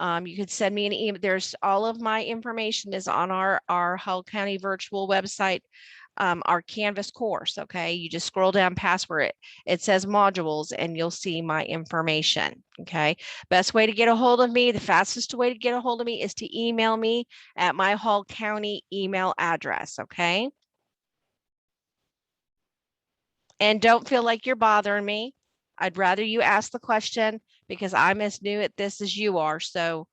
You could send me an email. There's all of my information is on our Hull County virtual website, our Canvas course. Okay, you just scroll down past where it says modules and you'll see my information. Okay, best way to get a hold of me, the fastest way to get a hold of me is to email me at my Hull County email address. Okay, and don't feel like you're bothering me. I'd rather you ask the question because I'm as new at this as you are. So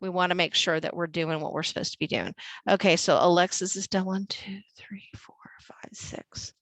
We want to make sure that we're doing what we're supposed to be doing. Okay, so Alexis is done. 1, 2, 3, 4, 5, 6.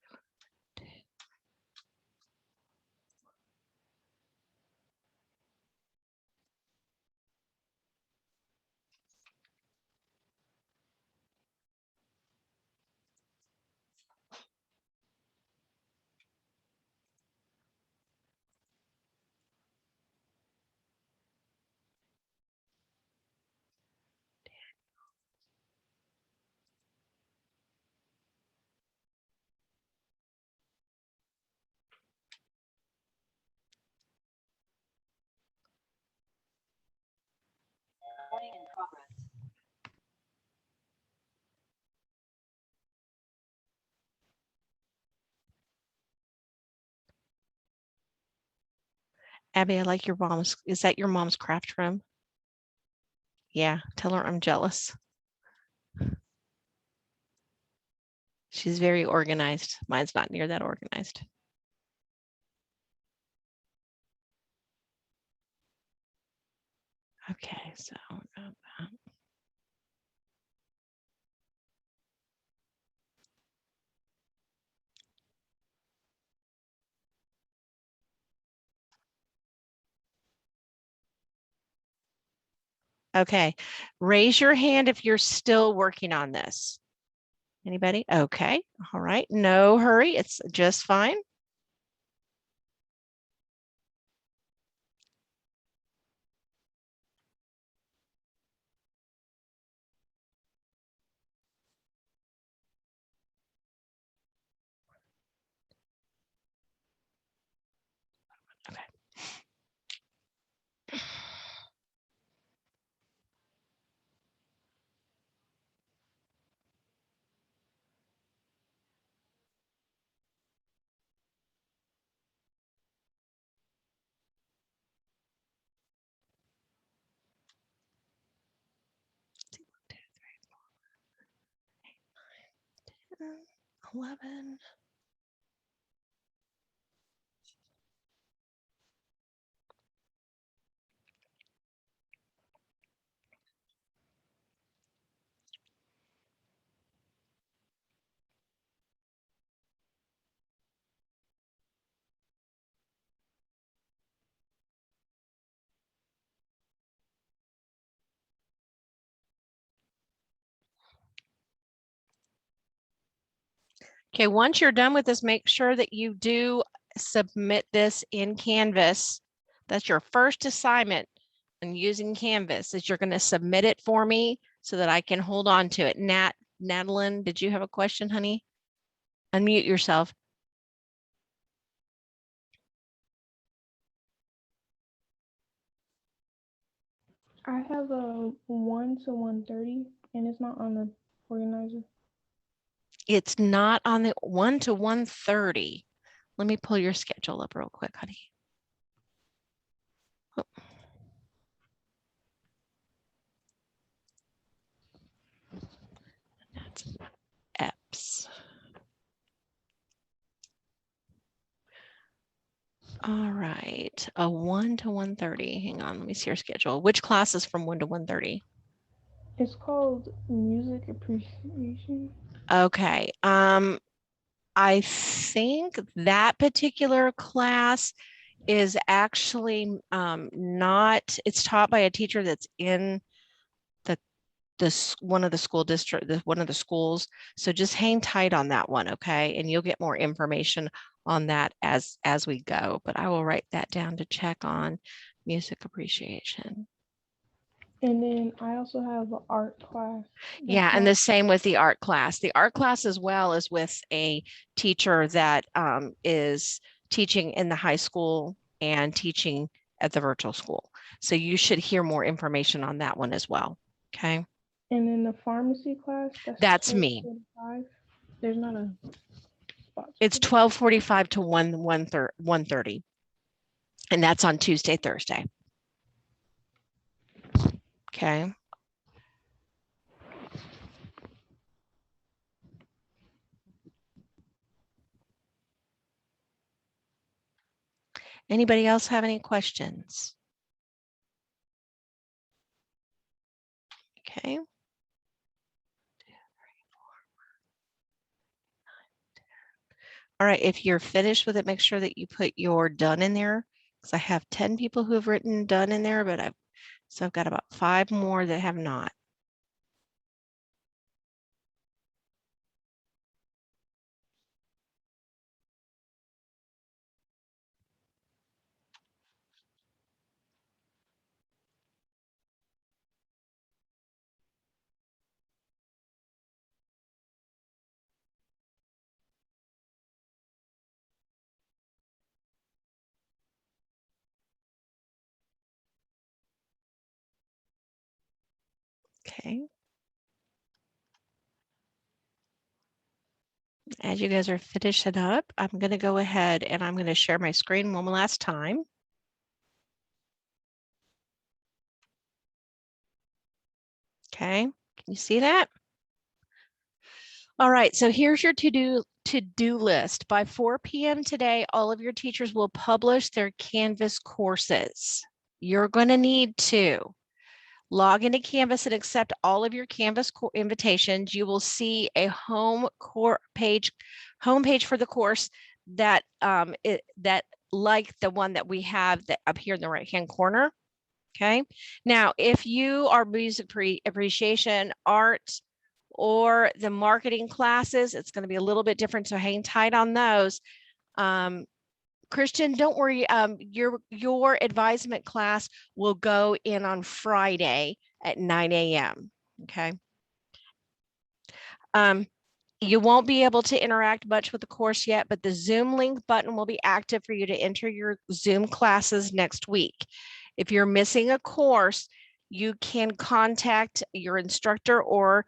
Abby, I like your mom's. Is that your mom's craft room? Yeah, tell her I'm jealous. She's very organized. Mine's not near that organized. Okay, so okay, raise your hand if you're still working on this. Anybody? Okay, all right, no hurry, it's just fine. Okay. Two, 3, 4, 8, 9, 10, 11. Okay, once you're done with this, make sure that you do submit this in Canvas. That's your first assignment and using Canvas is you're going to submit it for me so that I can hold on to it. Nadeline, did you have a question, honey? Unmute yourself. I have a 1 to 1:30, and it's not on the organizer. It's not on the 1 to 1:30. Let me pull your schedule up real quick, honey. Oh. That's EPS. All right, a 1 to 1:30. Hang on, let me see your schedule. Which class is from 1 to 1:30? It's called Music Appreciation. Okay. I think that particular class is actually not, it's taught by a teacher that's in one of the school district, one of the schools. So just hang tight on that one, okay? And you'll get more information on that as we go. But I will write that down to check on music appreciation. And then I also have an art class. Yeah, and the same with the art class. The art class as well is with a teacher that is teaching in the high school and teaching at the virtual school. So you should hear more information on that one as well. Okay. And then the pharmacy class, That's me. 12:45. There's not a spot. It's 12:45 to 1:30. And that's on Tuesday, Thursday. Okay. Anybody else have any questions? Okay. All right, if you're finished with it, make sure that you put your done in there, because I have 10 people who have written done in there, but I've got about 5 more that have not. Okay. As you guys are finishing up, I'm going to go ahead and I'm going to share my screen one last time. Okay, can you see that? All right, so here's your to-do list. By 4 p.m. today, all of your teachers will publish their Canvas courses. You're going to need to log into Canvas and accept all of your Canvas invitations. You will see a homepage for the course that like the one that we have that up here in the right-hand corner. Okay. Now, if you are music appreciation, art, or the marketing classes, it's going to be a little bit different. So hang tight on those. Christian, don't worry. Your advisement class will go in on Friday at 9 a.m. Okay. You won't be able to interact much with the course yet, but the Zoom link button will be active for you to enter your Zoom classes next week. If you're missing a course, you can contact your instructor or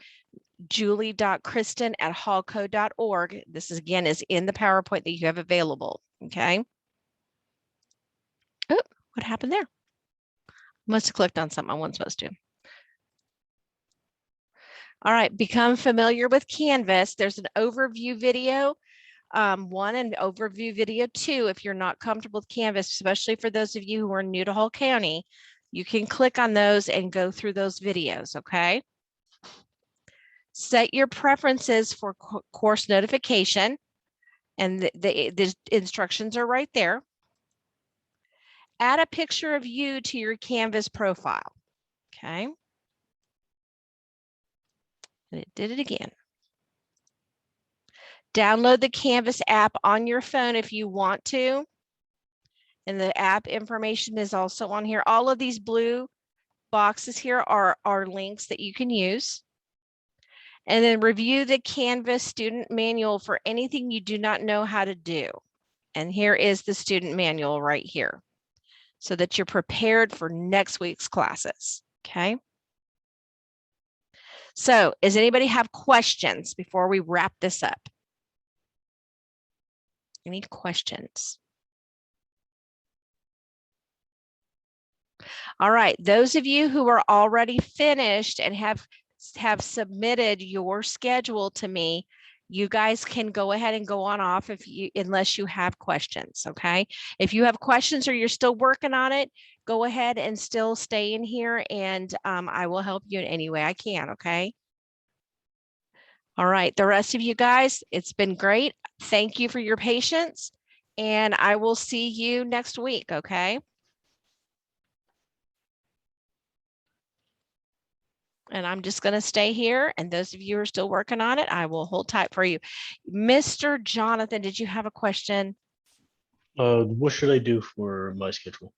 julie.kristen@hallcode.org. This is in the PowerPoint that you have available. Okay. Oh, what happened there? Must have clicked on something I wasn't supposed to. All right, become familiar with Canvas. There's an overview video 1 and overview video 2. If you're not comfortable with Canvas, especially for those of you who are new to Hull County, you can click on those and go through those videos, okay? Set your preferences for course notification, and the instructions are right there. Add a picture of you to your Canvas profile, okay? And it did it again. Download the Canvas app on your phone if you want to. And the app information is also on here. All of these blue boxes here are links that you can use. And then review the Canvas student manual for anything you do not know how to do. And here is the student manual right here, so that you're prepared for next week's classes, okay? So does anybody have questions before we wrap this up? Any questions? All right, those of you who are already finished and have submitted your schedule to me, you guys can go ahead and go on off unless you have questions, okay? If you have questions or you're still working on it, go ahead and still stay in here, and I will help you in any way I can, okay? All right, the rest of you guys, it's been great. Thank you for your patience, and I will see you next week, okay? And I'm just going to stay here. And those of you who are still working on it, I will hold tight for you. Mr. Jonathan, did you have a question? What should I do for my schedule?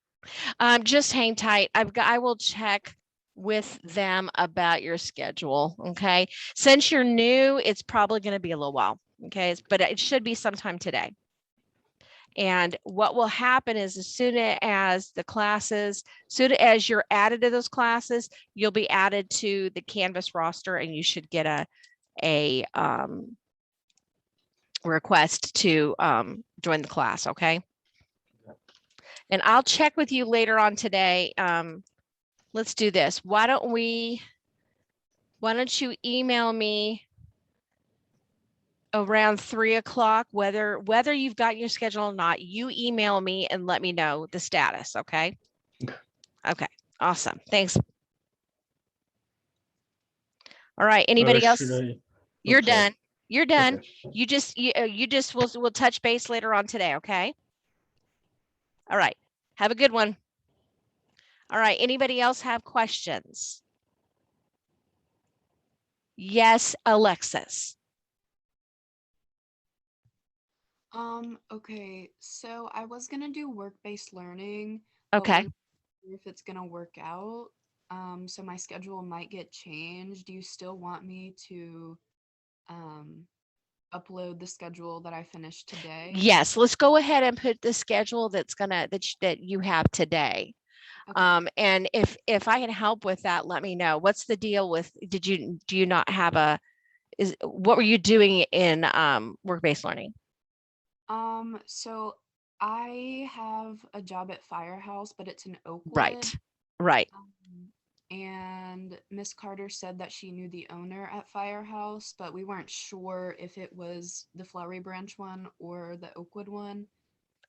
Just hang tight. I will check with them about your schedule. Okay. Since you're new, it's probably going to be a little while. Okay. But it should be sometime today. And what will happen is as soon as you're added to those classes, you'll be added to the Canvas roster, and you should get a request to join the class, okay? And I'll check with you later on today. Let's do this. Why don't you email me around 3 o'clock, whether you've got your schedule or not. You email me and let me know the status, okay? Okay, awesome. Thanks. All right, anybody else? Should I? You're I'm sorry. done. You're done. Okay. You just we'll touch base later on today, okay? All right. Have a good one. All right, anybody else have questions? Yes, Alexis. Okay, so I was gonna do work-based learning, but Okay. we're not sure if it's gonna work out. So my schedule might get changed. Do you still want me to upload the schedule that I finished today? Yes, let's go ahead and put the schedule that you have today. Okay. And if I can help with that, let me know. What's the deal with, do you not have what were you doing in work-based learning? So I have a job at Firehouse, but it's in Oakwood. Right. Right. And Miss Carter said that she knew the owner at Firehouse, but we weren't sure if it was the Flowery Branch one or the Oakwood one.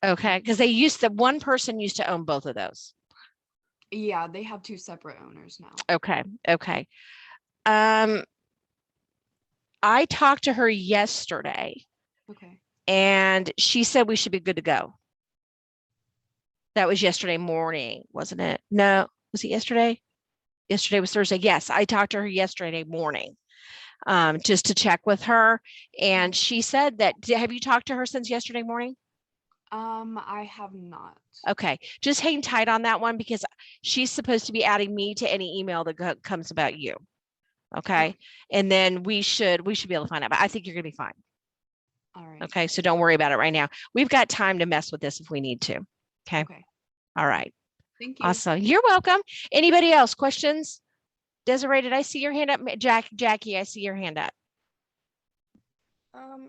Okay. Because one person used to own both of those. Yeah, they have two separate owners now. Okay. Okay. I talked to her yesterday Okay. and she said we should be good to go. That was yesterday morning, wasn't it? No, was it yesterday? Yesterday was Thursday. Yes, I talked to her yesterday morning, just to check with her. And she said that, have you talked to her since yesterday morning? I have not. Okay, just hang tight on that one because she's supposed to be adding me to any email that comes about you. Okay. And then we should be able to find out, but I think you're gonna be fine. All right. Okay, so don't worry about it right now. We've got time to mess with this if we need to. Okay. Okay. All right. Thank you. Awesome. You're welcome. Anybody else? Questions? Desiree, did I see your hand up? Jackie, I see your hand up.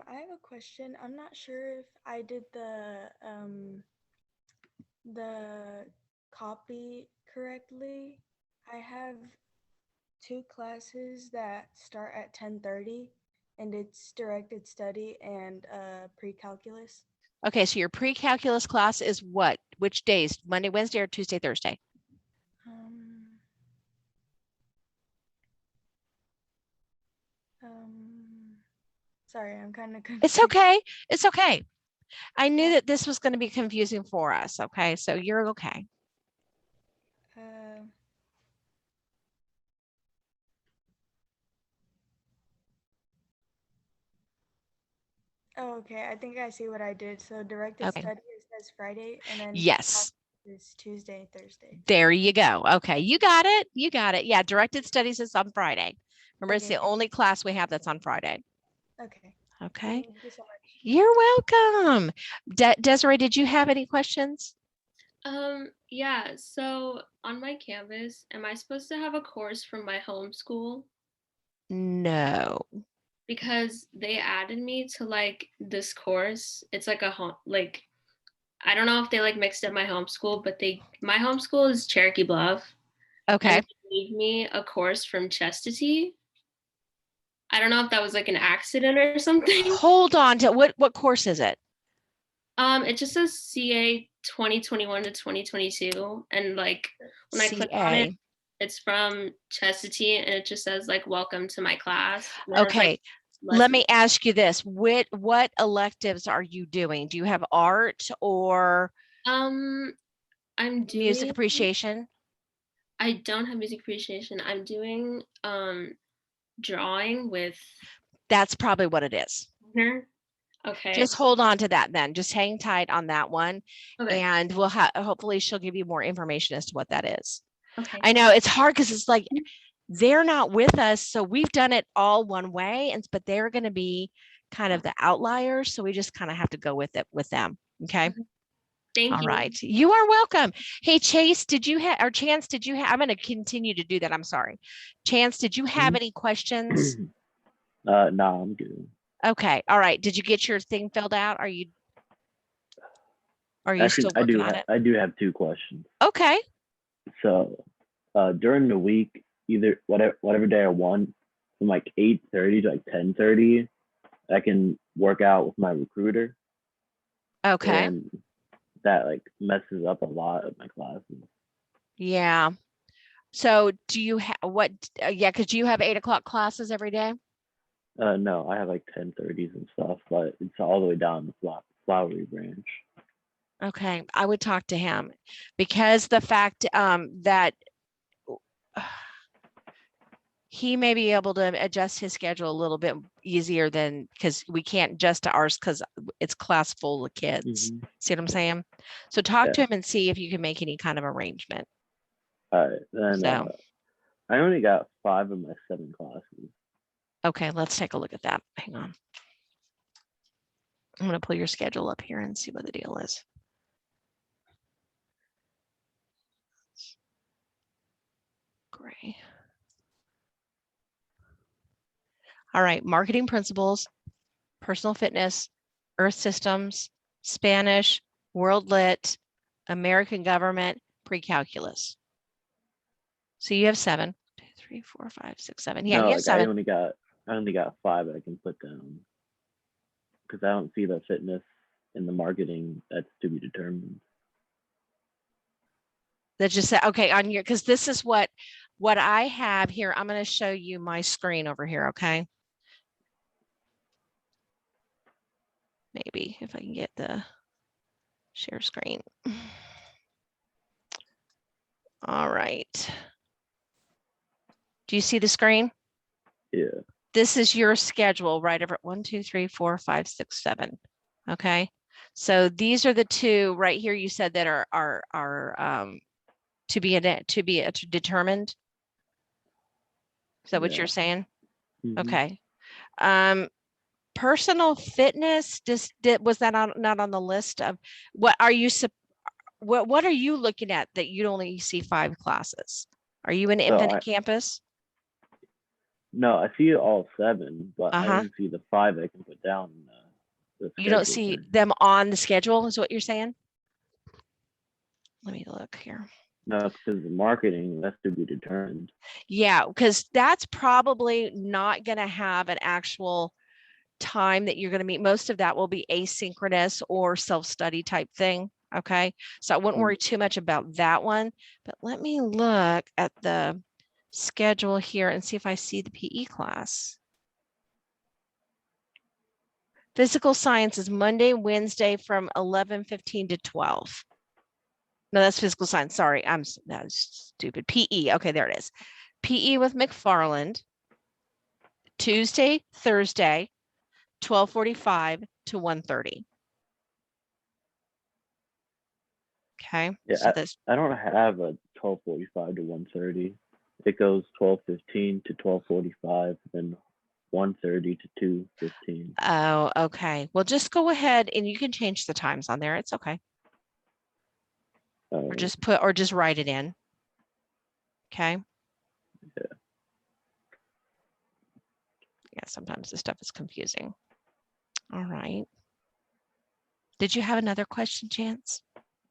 I have a question. I'm not sure if I did the copy correctly. I have two classes that start at 10:30 and it's directed study and pre-calculus. Okay, so your pre-calculus class is what? Which days? Monday, Wednesday, or Tuesday, Thursday? Um, sorry, I'm kind of confused. It's okay. It's okay. I knew that this was going to be confusing for us. Okay, so you're okay. Oh, okay. I think I see what I did. So directed Okay. study it says Friday, and then Yes. is Tuesday, Thursday. There you go. Okay, you got it. You got it. Yeah, directed studies is on Friday. Remember, it's Okay, the only class we have that's on Friday. Okay. Okay. Thank you so much. You're welcome. Desiree, did you have any questions? Yeah, so on my Canvas, am I supposed to have a course from my home school? No. Because they added me to like this course. It's like I don't know if they like mixed up my homeschool, but my homeschool is Cherokee Bluff. Okay. And they gave me a course from Chastity. I don't know if that was like an accident or something. Hold on to what course is it? It just says CA 2021 to 2022. And like when I click on it, it's from Chastity and it just says like welcome to my class. Okay. Let me ask you this. What electives are you doing? Do you have art or I'm doing music appreciation? I don't have music appreciation. I'm doing drawing with. That's probably what it is. Okay. Just hold on to that then. Just hang tight on that one. Okay. And we'll hopefully she'll give you more information as to what that is. Okay. I know it's hard because it's like they're not with us. So we've done it all one way, but they're going to be kind of the outliers. So we just kind of have to go with it with them. Okay. Thank you. All right. You are welcome. Hey, Chase, Chance, did you have, I'm going to continue to do that. I'm sorry. Chance, did you have any questions? No, I'm good. Okay. All right. Did you get your thing filled out? Are you Actually, still working on it? I do have two questions. Okay. So during the week, either whatever day I want, from like 8:30 to like 10:30, I can work out with my recruiter. Okay. And that like messes up a lot of my classes. Yeah. So do you have what? Yeah, because you have 8 o'clock classes every day. No, I have like 10:30s and stuff, but it's all the way down the flowery branch. Okay, I would talk to him because the fact that he may be able to adjust his schedule a little bit easier than because we can't adjust to ours because it's class full of kids. Mhm. See what I'm saying? So talk to Yeah. him and see if you can make any kind of arrangement. All right, then So, I only got 5 of my 7 classes. okay, let's take a look at that. Hang on. I'm going to pull your schedule up here and see what the deal is. Gray. All right, marketing principles, personal fitness, earth systems, Spanish, world lit, American government, pre-calculus. So you have 7, 2, 3, 4, 5, 6, 7. Yeah, No, you have like I 7. only got 5 I can put down because I don't see the fitness in the marketing that's to be determined. That just said, okay, on your, because this is what I have here. I'm going to show you my screen over here. Okay. Maybe if I can get the share screen. All right. Do you see the screen? Yeah. This is your schedule, right? Over 1, 2, 3, 4, 5, 6, 7. Okay. So these are the 2 right here. You said that are to be determined. Is that what you're saying? Mhm. Okay. Personal fitness, was that not on the list of what are you what are you looking at that you only see 5 classes? Are you an So independent campus? No, I see all 7, but I Uh-huh. don't see the 5 I can put down in the You don't schedule see thing. them on the schedule is what you're saying? Let me look here. No, because the marketing, that's to be determined. Yeah, because that's probably not going to have an actual time that you're going to meet. Most of that will be asynchronous or self-study type thing. Okay. So I wouldn't worry too much about that one, but let me look at the schedule here and see if I see the PE class. Physical science is Monday, Wednesday from 11:15 to 12. No, that's physical science. Sorry, that's stupid. PE. Okay, there it is. PE with McFarland. Tuesday, Thursday, 12:45 to 1:30. Okay. Yeah, So this, I don't have a 12:45 to 1:30. It goes 12:15 to 12:45, then 1:30 to 2:15. oh, okay. Well, just go ahead and you can change the times on there. It's okay. Or just write it in. Okay. Yeah. Yeah, sometimes this stuff is confusing. All right. Did you have another question, Chance?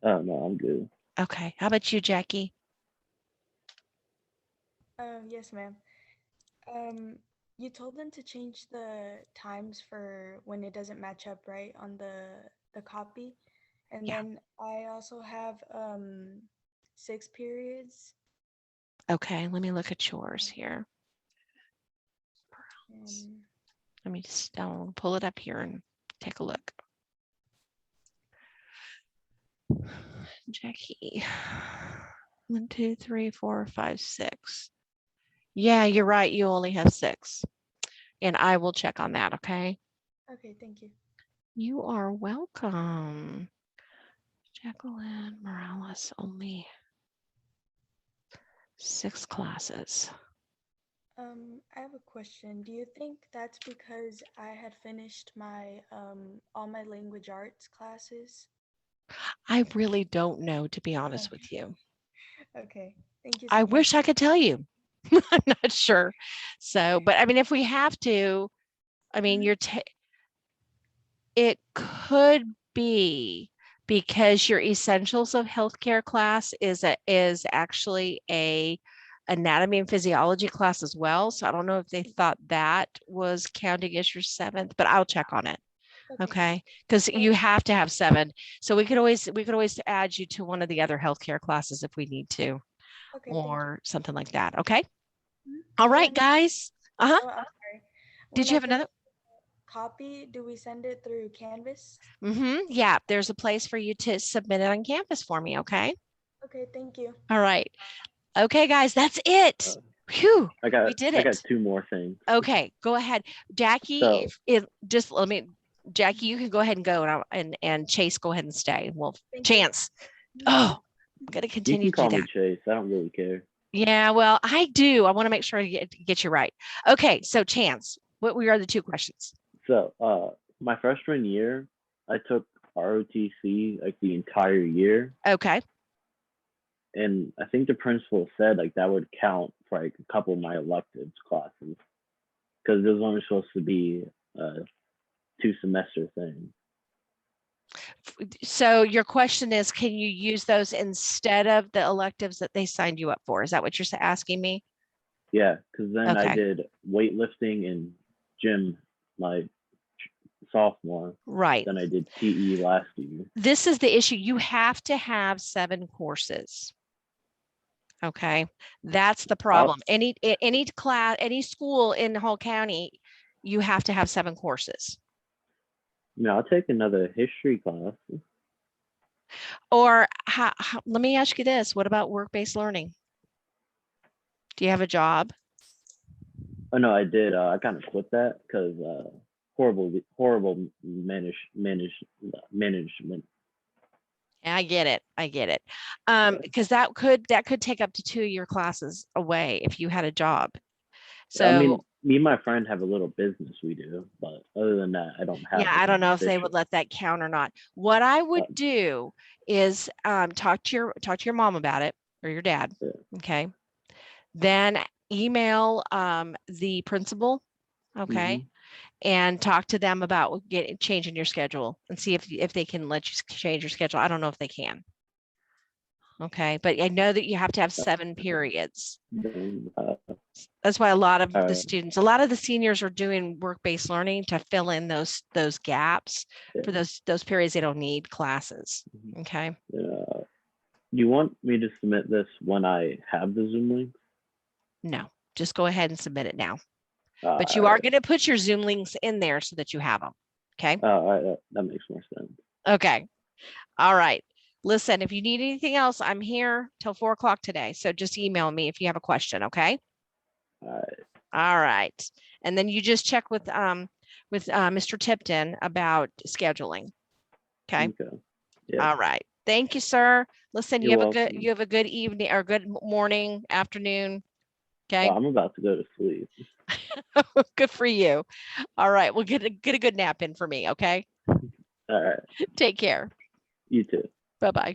Oh no, I'm good. Okay. How about you, Jackie? Yes, ma'am. You told them to change the times for when it doesn't match up right on the copy. And Yeah. then I also have 6 periods. Okay, let me look at yours here. And Let me just I'll pull it up here and take a look. Jackie. 1, 2, 3, 4, 5, 6. Yeah, you're right. You only have 6. And I will check on that, okay? okay, thank you. You are welcome. Jacqueline Morales, only 6 classes. I have a question. Do you think that's because I had finished my all my language arts classes? I really don't know, to be honest with you. Okay, thank you so I much. wish I could tell you. I'm not sure. So, but I mean, if we have to, I mean, it could be because your essentials of healthcare class is actually a anatomy and physiology class as well. So I don't know if they thought that was counting as your 7th, but I'll check on it. Okay, because you have to have 7. So we could always add you to one of the other healthcare classes if we need to. Okay, thank you. or something like that. Okay. Mhm. All right, When- guys. Oh, I'm sorry. Did When you I have fill another? the copy, do we send it through Canvas? Yeah, there's a place for you to submit it on campus for me. Okay. Okay, thank you. All right. Okay, guys, that's it. Phew, I got we did I got it. 2 more things. Okay, go ahead. Jackie, So if just let me, Jackie, you can go ahead and go and Chase, go ahead and stay. Well, Thank you. Chance. Oh, I'm gonna you continue can to do call me that. Chase. I don't really care. Yeah, well, I do. I want to make sure I get you right. Okay, so Chance, what were the 2 questions? So my freshman year, I took ROTC like the entire year, Okay. and I think the principal said like that would count for like a couple of my electives classes because it was only supposed to be a 2-semester thing. So your question is, can you use those instead of the electives that they signed you up for? Is that what you're asking me? Yeah, because then I Okay. did weightlifting and gym my sophomore. Right. Then I did PE last year. This is the issue. You have to have 7 courses. Okay. That's the problem. Any class, any school in Hall County, you have to have 7 courses. I'll take another history class. Or let me ask you this. What about work-based learning? Do you have a job? Oh no, I did. I kind of quit that because horrible management. I get it. I get it. Because that could take up to 2 of your classes away if you had a job. So I mean, me and my friend have a little business we do, but other than that, I don't have. yeah, I don't know if they would official. let that count or not. What I would do is talk to your mom about it or your dad. Yeah. Okay. Then email the principal. Okay. And talk to them about changing your schedule and see if they can let you change your schedule. I don't know if they can. Okay, but I know that you have to have 7 periods. That's why a lot of the students, a lot of the seniors are doing work-based learning to fill in those gaps for those periods they don't need classes. Okay. Do you want me to submit this when I have the Zoom link? No, just go ahead and submit it now. But you are going to put your Zoom links in there so that you have them. Okay. That makes more sense. Okay. All right. Listen, if you need anything else, I'm here till 4 o'clock today. So just email me if you have a question. Okay. All right. And then you just check with Mr. Tipton about scheduling. Okay. Yeah. All right. Thank you, sir. Listen, you have a good evening or good morning, afternoon. Okay. I'm about to go to sleep. Good for you. All right. Well, get a good nap in for me. Okay. All right. Take care. You too. Bye-bye.